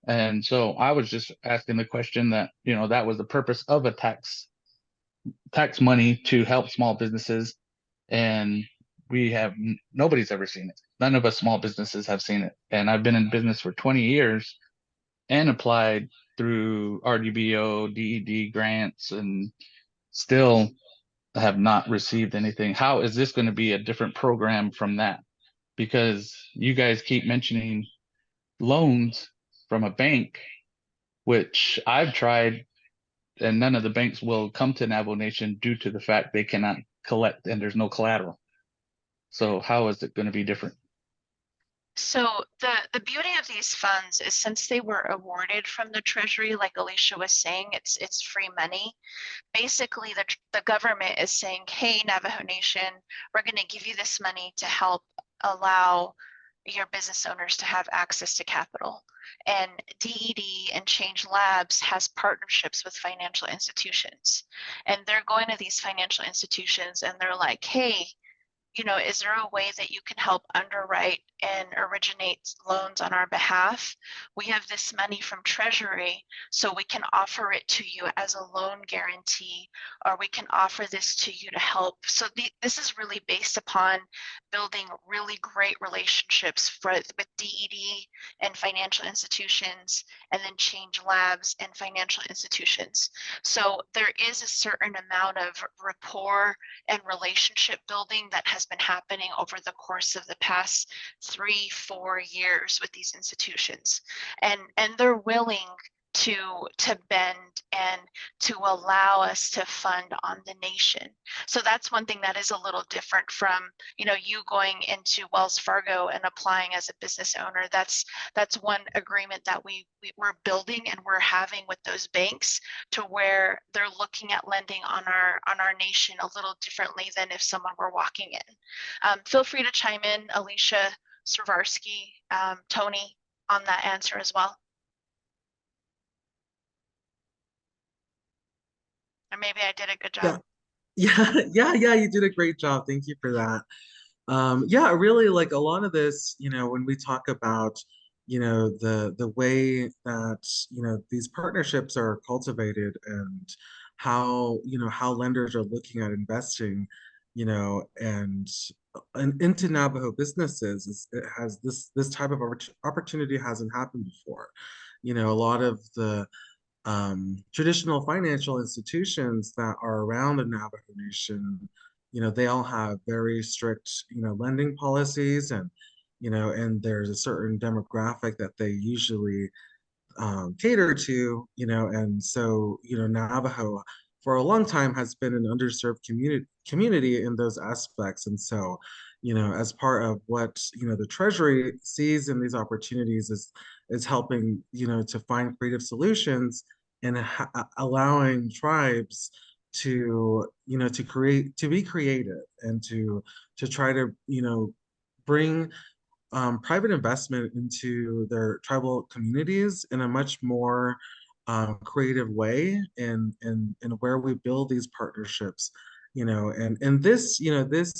And so I was just asking the question that, that was the purpose of a tax money to help small businesses. And nobody's ever seen it. None of us small businesses have seen it. And I've been in business for 20 years and applied through RDBO, DED grants, and still have not received anything. How is this going to be a different program from that? Because you guys keep mentioning loans from a bank, which I've tried, and none of the banks will come to Navajo Nation due to the fact they cannot collect and there's no collateral. So how is it going to be different? So the beauty of these funds is, since they were awarded from the Treasury, like Alicia was saying, it's free money. Basically, the government is saying, hey, Navajo Nation, we're going to give you this money to help allow your business owners to have access to capital. And DED and Change Labs has partnerships with financial institutions. And they're going to these financial institutions and they're like, hey, is there a way that you can help underwrite and originate loans on our behalf? We have this money from Treasury, so we can offer it to you as a loan guarantee, or we can offer this to you to help. So this is really based upon building really great relationships with DED and financial institutions, and then Change Labs and financial institutions. So there is a certain amount of rapport and relationship building that has been happening over the course of the past 3-4 years with these institutions, and they're willing to bend and to allow us to fund on the nation. So that's one thing that is a little different from you going into Wells Fargo and applying as a business owner. That's one agreement that we're building and we're having with those banks, to where they're looking at lending on our nation a little differently than if someone were walking in. Feel free to chime in, Alicia, Sravarsky, Tony, on that answer as well. Or maybe I did a good job. Yeah, you did a great job. Thank you for that. Yeah, really, like a lot of this, when we talk about, the way that, these partnerships are cultivated, and how lenders are looking at investing, and into Navajo businesses. It has this type of opportunity hasn't happened before. A lot of the traditional financial institutions that are around the Navajo Nation, they all have very strict, lending policies, and there's a certain demographic that they usually cater to, and so, Navajo for a long time has been an underserved community in those aspects. And so, as part of what, the Treasury sees in these opportunities is helping, to find creative solutions and allowing tribes to, to be creative and to try to, bring private investment into their tribal communities in a much more creative way, and where we build these partnerships, and this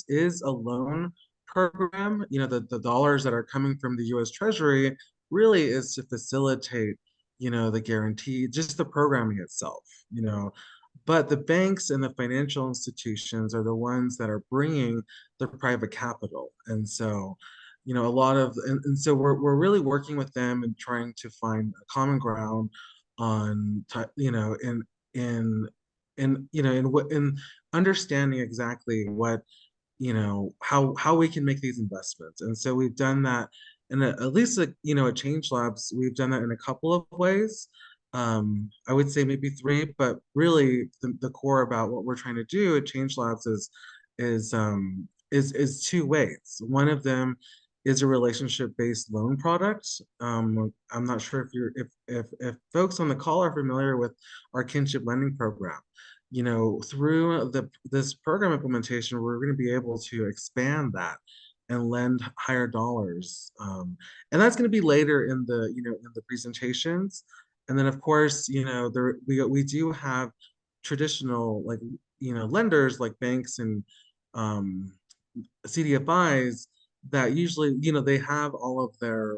is a loan program. The dollars that are coming from the U.S. Treasury really is to facilitate, the guarantee, just the programming itself, but the banks and the financial institutions are the ones that are bringing the private capital. And so, a lot of, and so we're really working with them and trying to find a common ground on, in understanding exactly what, how we can make these investments. And so we've done that in at least, at Change Labs, we've done that in a couple of ways. I would say maybe three, but really the core about what we're trying to do at Change Labs is two ways. One of them is a relationship-based loan product. I'm not sure if folks on the call are familiar with our kinship lending program. Through this program implementation, we're going to be able to expand that and lend higher dollars, and that's going to be later in the presentations. And then, of course, we do have traditional, like, lenders like banks and CDFIs that usually, they have all of their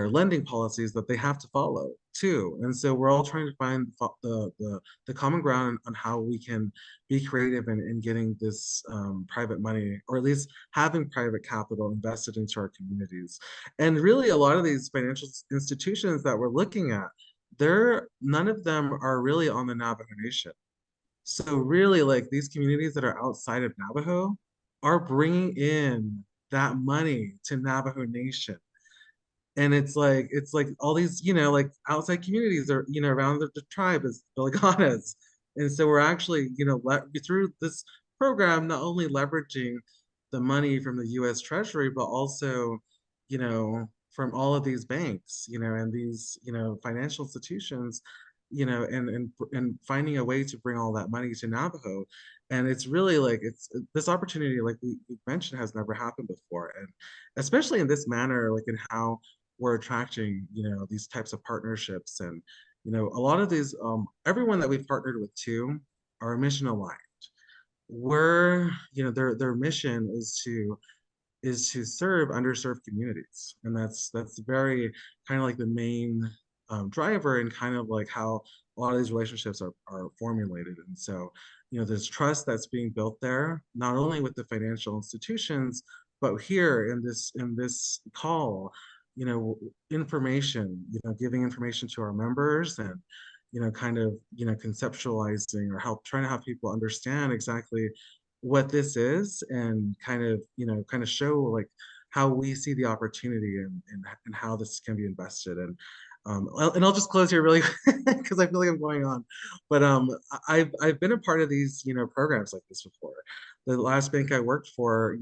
lending policies that they have to follow too. And so we're all trying to find the common ground on how we can be creative in getting this private money, or at least having private capital invested into our communities. And really, a lot of these financial institutions that we're looking at, none of them are really on the Navajo Nation. So really, like, these communities that are outside of Navajo are bringing in that money to Navajo Nation. And it's like all these, like, outside communities are, around the tribe is Bilaganas. And so we're actually, through this program, not only leveraging the money from the US Treasury, but also, from all of these banks, and these, financial institutions, and finding a way to bring all that money to Navajo. And it's really like, this opportunity, like we mentioned, has never happened before. And especially in this manner, like in how we're attracting, these types of partnerships. And, a lot of these, everyone that we've partnered with too are mission aligned. We're, their mission is to serve underserved communities. And that's very kind of like the main driver, and kind of like how a lot of these relationships are formulated. And so, there's trust that's being built there, not only with the financial institutions, but here in this call, information, giving information to our members, and, kind of, conceptualizing or trying to have people understand exactly what this is, and kind of show, like, how we see the opportunity, and how this can be invested. And I'll just close here really because I feel like I'm going on. But I've been a part of these, programs like this before. The last bank I worked for,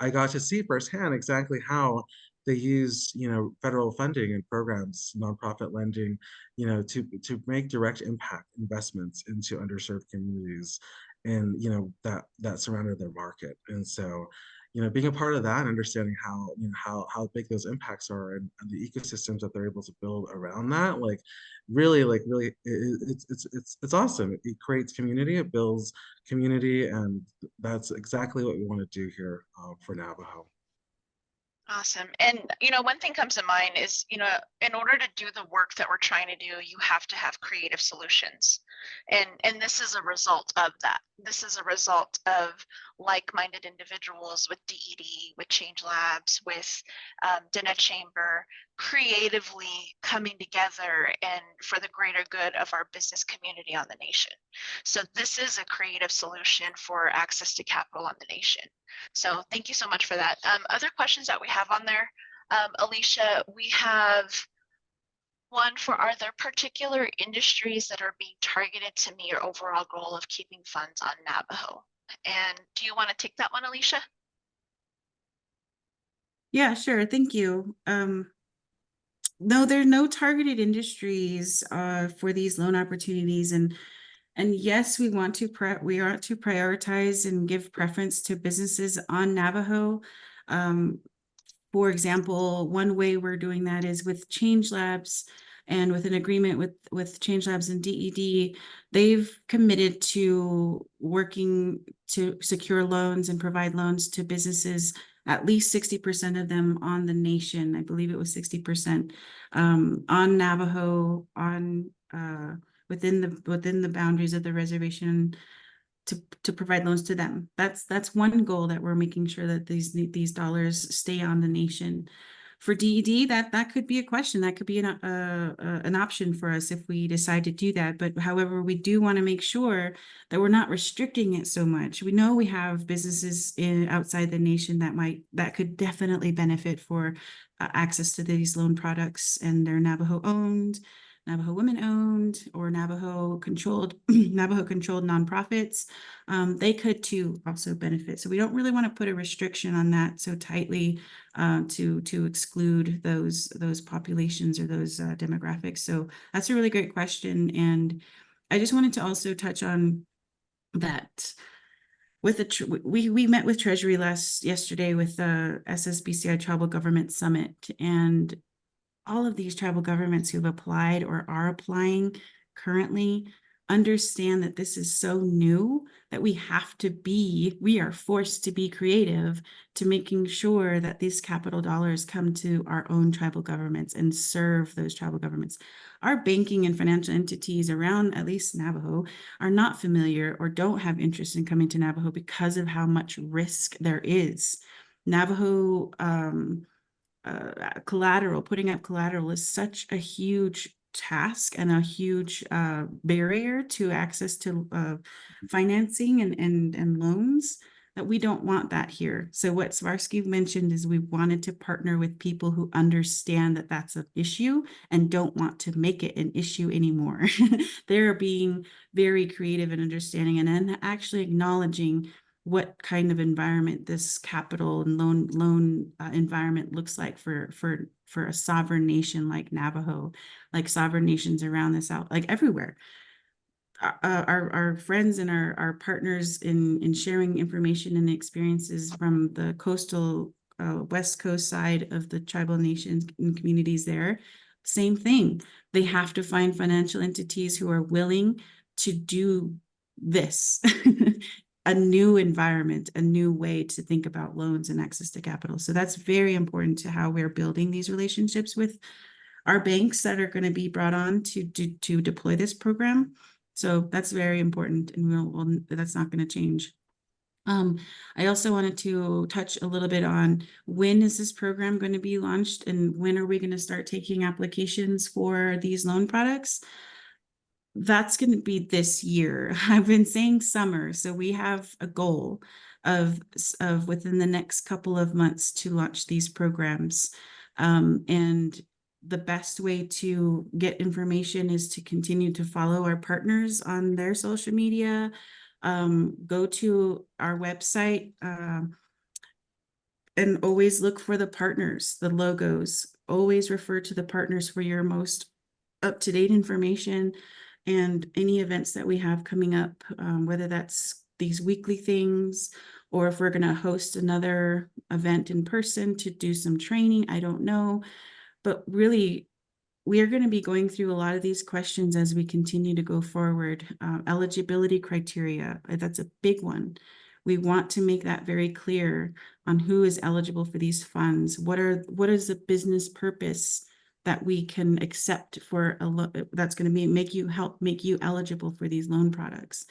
I got to see firsthand exactly how they use, federal funding and programs, nonprofit lending, to make direct impact investments into underserved communities, and, that surrounded their market. And so, being a part of that and understanding how, how big those impacts are, and the ecosystems that they're able to build around that, really, it's awesome. It creates community, it builds community, and that's exactly what we want to do here for Navajo. Awesome. And, one thing comes to mind is, in order to do the work that we're trying to do, you have to have creative solutions. And this is a result of that. This is a result of like-minded individuals with DED, with Change Labs, with Dineh Chamber, creatively coming together and for the greater good of our business community on the nation. So this is a creative solution for access to capital on the nation. So thank you so much for that. Other questions that we have on there, Alicia, we have one for, are there particular industries that are being targeted to meet your overall goal of keeping funds on Navajo? And do you want to take that one, Alicia? Yeah, sure. Thank you. No, there are no targeted industries for these loan opportunities, and yes, we want to prioritize and give preference to businesses on Navajo. For example, one way we're doing that is with Change Labs, and with an agreement with Change Labs and DED, they've committed to working to secure loans and provide loans to businesses, at least 60% of them on the nation. I believe it was 60% on Navajo, on within the boundaries of the reservation, to provide loans to them. That's one goal that we're making sure that these dollars stay on the nation. For DED, that could be a question. That could be an option for us if we decide to do that. But however, we do want to make sure that we're not restricting it so much. We know we have businesses outside the nation that could definitely benefit for access to these loan products, and they're Navajo owned, Navajo women owned, or Navajo controlled nonprofits. They could too also benefit. So we don't really want to put a restriction on that so tightly to exclude those populations or those demographics. So that's a really great question. And I just wanted to also touch on that. We met with Treasury yesterday with the SSBCI Tribal Government Summit, and all of these tribal governments who've applied or are applying currently understand that this is so new that we are forced to be creative to making sure that these capital dollars come to our own tribal governments and serve those tribal governments. Our banking and financial entities around at least Navajo are not familiar or don't have interest in coming to Navajo because of how much risk there is. Navajo putting up collateral is such a huge task and a huge barrier to access to financing and loans, that we don't want that here. So what Svarsky mentioned is we wanted to partner with people who understand that that's an issue and don't want to make it an issue anymore. They're being very creative and understanding, and then actually acknowledging what kind of environment this capital and loan environment looks like for a sovereign nation like Navajo, like sovereign nations around this out, like everywhere. Our friends and our partners in sharing information and experiences from the coastal West Coast side of the tribal nations and communities there, same thing. They have to find financial entities who are willing to do this. A new environment, a new way to think about loans and access to capital. So that's very important to how we're building these relationships with our banks that are going to be brought on to deploy this program. So that's very important, and that's not going to change. I also wanted to touch a little bit on when is this program going to be launched, and when are we going to start taking applications for these loan products? That's going to be this year. I've been saying summer, so we have a goal of within the next couple of months to launch these programs. And the best way to get information is to continue to follow our partners on their social media. Go to our website and always look for the partners, the logos. Always refer to the partners for your most up-to-date information and any events that we have coming up, whether that's these weekly things, or if we're going to host another event in person to do some training, I don't know. But really, we are going to be going through a lot of these questions as we continue to go forward. Eligibility criteria, that's a big one. We want to make that very clear on who is eligible for these funds. What is the business purpose that we can accept for that's going to be make you eligible for these loan products.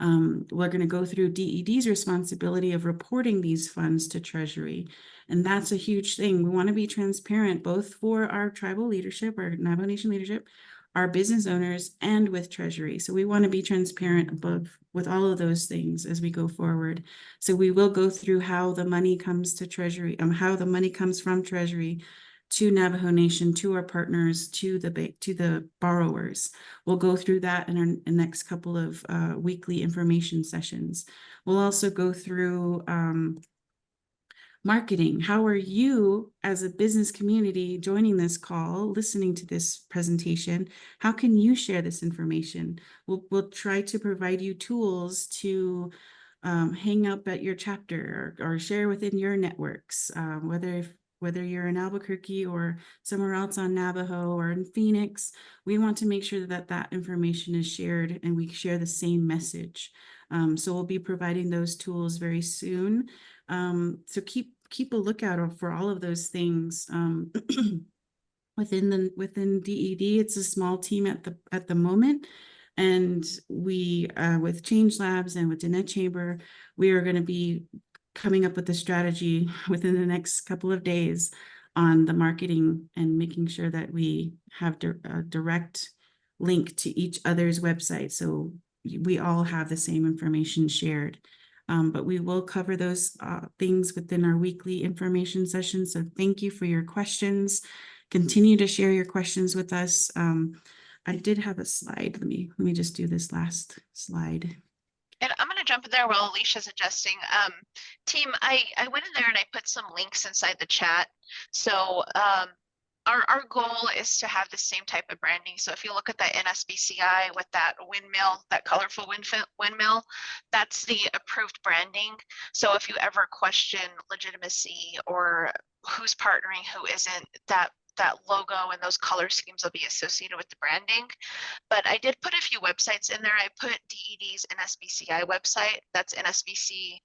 We're going to go through DED's responsibility of reporting these funds to Treasury. And that's a huge thing. We want to be transparent, both for our tribal leadership, our Navajo Nation leadership, our business owners, and with Treasury. So we want to be transparent with all of those things as we go forward. So we will go through how the money comes to Treasury, how the money comes from Treasury to Navajo Nation, to our partners, to the borrowers. We'll go through that in our next couple of weekly information sessions. We'll also go through marketing. How are you as a business community joining this call, listening to this presentation? How can you share this information? We'll try to provide you tools to hang up at your chapter or share within your networks, whether you're in Albuquerque or somewhere else on Navajo or in Phoenix. We want to make sure that that information is shared and we share the same message. So we'll be providing those tools very soon. So keep a lookout for all of those things. Within DED, it's a small team at the moment. And we, with Change Labs and with Dineh Chamber, we are going to be coming up with a strategy within the next couple of days on the marketing and making sure that we have a direct link to each other's website. So we all have the same information shared. But we will cover those things within our weekly information session. So thank you for your questions. Continue to share your questions with us. I did have a slide. Let me just do this last slide. And I'm going to jump in there while Alicia's adjusting. Team, I went in there and I put some links inside the chat. So our goal is to have the same type of branding. So if you look at that NSBCI with that windmill, that colorful windmill, that's the approved branding. So if you ever question legitimacy or who's partnering, who isn't, that logo and those color schemes will be associated with the branding. But I did put a few websites in there. I put DED's NSBCI website. That's NSBCI.org.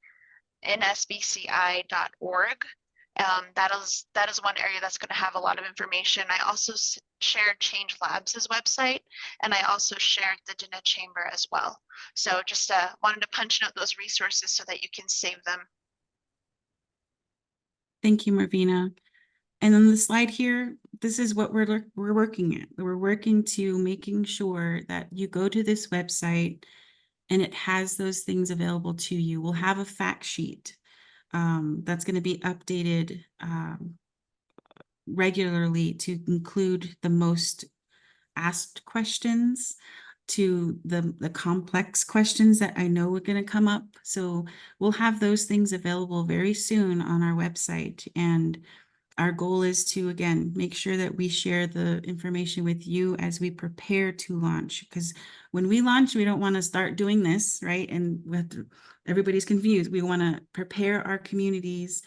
That is one area that's going to have a lot of information. I also shared Change Labs' website, and I also shared the Dineh Chamber as well. So just wanted to punch out those resources so that you can save them. Thank you, Marvina. And on the slide here, this is what we're working at. We're working to making sure that you go to this website and it has those things available to you. We'll have a fact sheet that's going to be updated regularly to include the most asked questions to the complex questions that I know are going to come up. So we'll have those things available very soon on our website. And our goal is to, again, make sure that we share the information with you as we prepare to launch. Because when we launch, we don't want to start doing this, right? And everybody's confused. We want to prepare our communities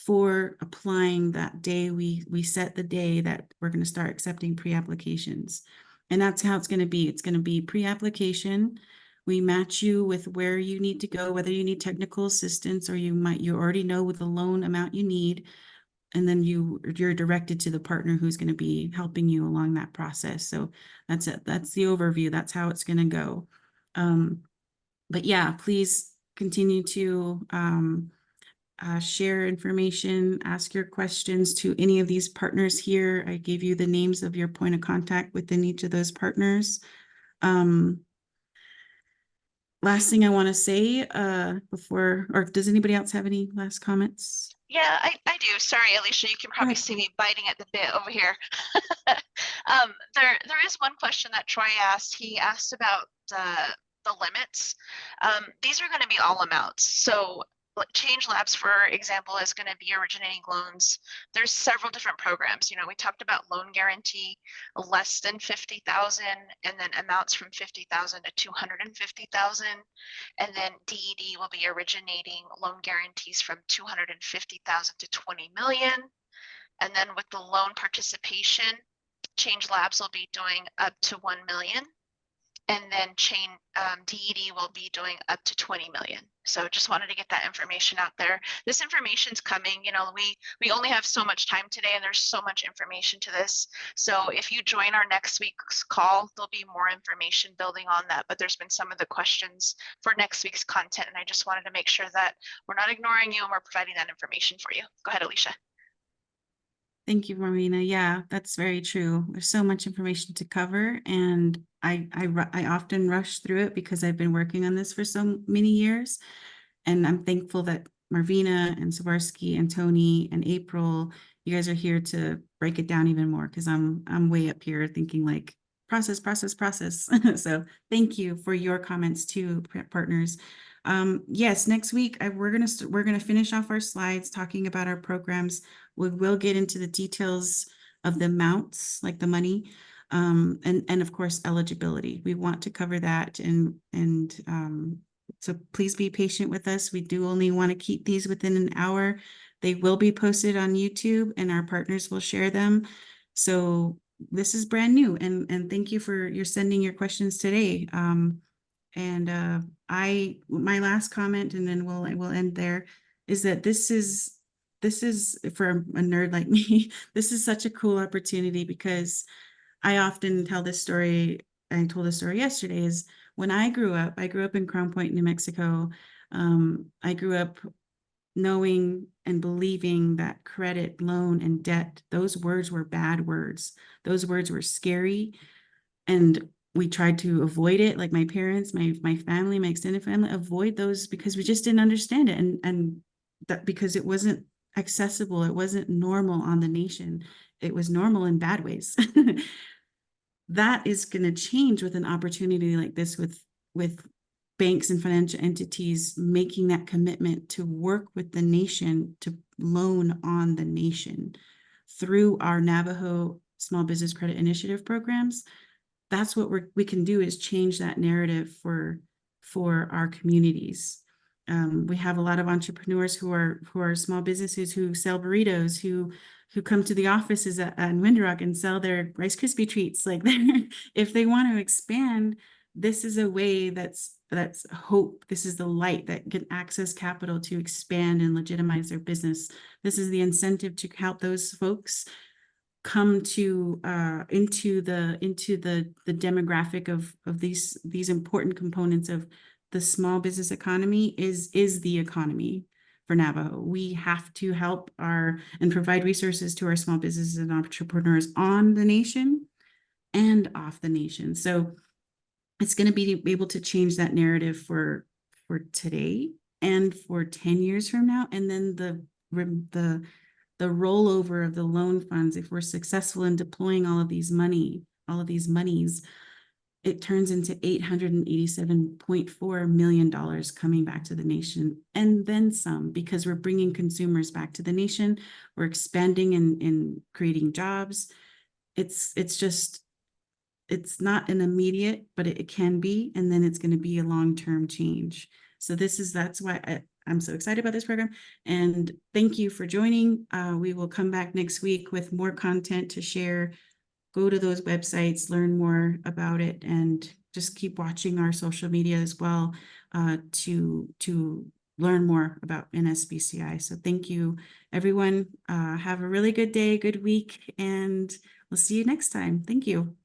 for applying that day. We set the day that we're going to start accepting pre-applications. And that's how it's going to be. It's going to be pre-application. We match you with where you need to go, whether you need technical assistance or you already know with the loan amount you need. And then you're directed to the partner who's going to be helping you along that process. So that's it. That's the overview. That's how it's going to go. But yeah, please continue to share information, ask your questions to any of these partners here. I gave you the names of your point of contact within each of those partners. Last thing I want to say before, or does anybody else have any last comments? Yeah, I do. Sorry, Alicia, you can probably see me biting at the bit over here. There is one question that Troy asked. He asked about the limits. These are going to be all amounts. So Change Labs, for example, is going to be originating loans. There's several different programs. You know, we talked about loan guarantee less than 50,000, and then amounts from 50,000 to 250,000, and then DED will be originating loan guarantees from 250,000 to 20 million, and then with the loan participation, Change Labs will be doing up to 1 million. And then DED will be doing up to 20 million. So just wanted to get that information out there. This information's coming, you know, we only have so much time today and there's so much information to this. So if you join our next week's call, there'll be more information building on that, but there's been some of the questions for next week's content. And I just wanted to make sure that we're not ignoring you and we're providing that information for you. Go ahead, Alicia. Thank you, Marina. Yeah, that's very true. There's so much information to cover, and I often rush through it because I've been working on this for so many years. And I'm thankful that Marvina and Sabarsky and Tony and April, you guys are here to break it down even more, because I'm way up here thinking like process. So thank you for your comments too, partners. Yes, next week we're gonna finish off our slides talking about our programs. We will get into the details of the amounts, like the money, and of course eligibility. We want to cover that, and so please be patient with us. We do only want to keep these within an hour. They will be posted on YouTube, and our partners will share them. So this is brand new, and thank you for your sending your questions today. My last comment, and then we'll end there, is that this is for a nerd like me, this is such a cool opportunity, because I often tell this story. I told this story yesterday, is when I grew up in Crown Point, New Mexico. I grew up knowing and believing that credit, loan, and debt, those words were bad words. Those words were scary. And we tried to avoid it, like my parents, my family, my extended family, avoid those because we just didn't understand it. And that because it wasn't accessible, it wasn't normal on the nation. It was normal in bad ways. That is going to change with an opportunity like this, with banks and financial entities making that commitment to work with the nation, to loan on the nation through our Navajo Small Business Credit Initiative programs. That's what we can do, is change that narrative for our communities. We have a lot of entrepreneurs who are small businesses who sell burritos, who come to the offices at Windrock and sell their Rice Krispie treats. Like, if they want to expand, this is a way that's hope. This is the light that can access capital to expand and legitimize their business. This is the incentive to help those folks come to into the demographic of these important components of the small business economy. Is the economy for Navajo. We have to help and provide resources to our small businesses and entrepreneurs on the nation and off the nation. So it's going to be able to change that narrative for today and for 10 years from now, and then the rollover of the loan funds. If we're successful in deploying all of these monies, it turns into $887.4 million coming back to the nation, and then some, because we're bringing consumers back to the nation. We're expanding and creating jobs. It's not an immediate, but it can be, and then it's going to be a long-term change. So that's why I'm so excited about this program, and thank you for joining. We will come back next week with more content to share. Go to those websites, learn more about it, and just keep watching our social media as well to learn more about NSBCI. So thank you, everyone. Have a really good day, good week, and we'll see you next time. Thank you.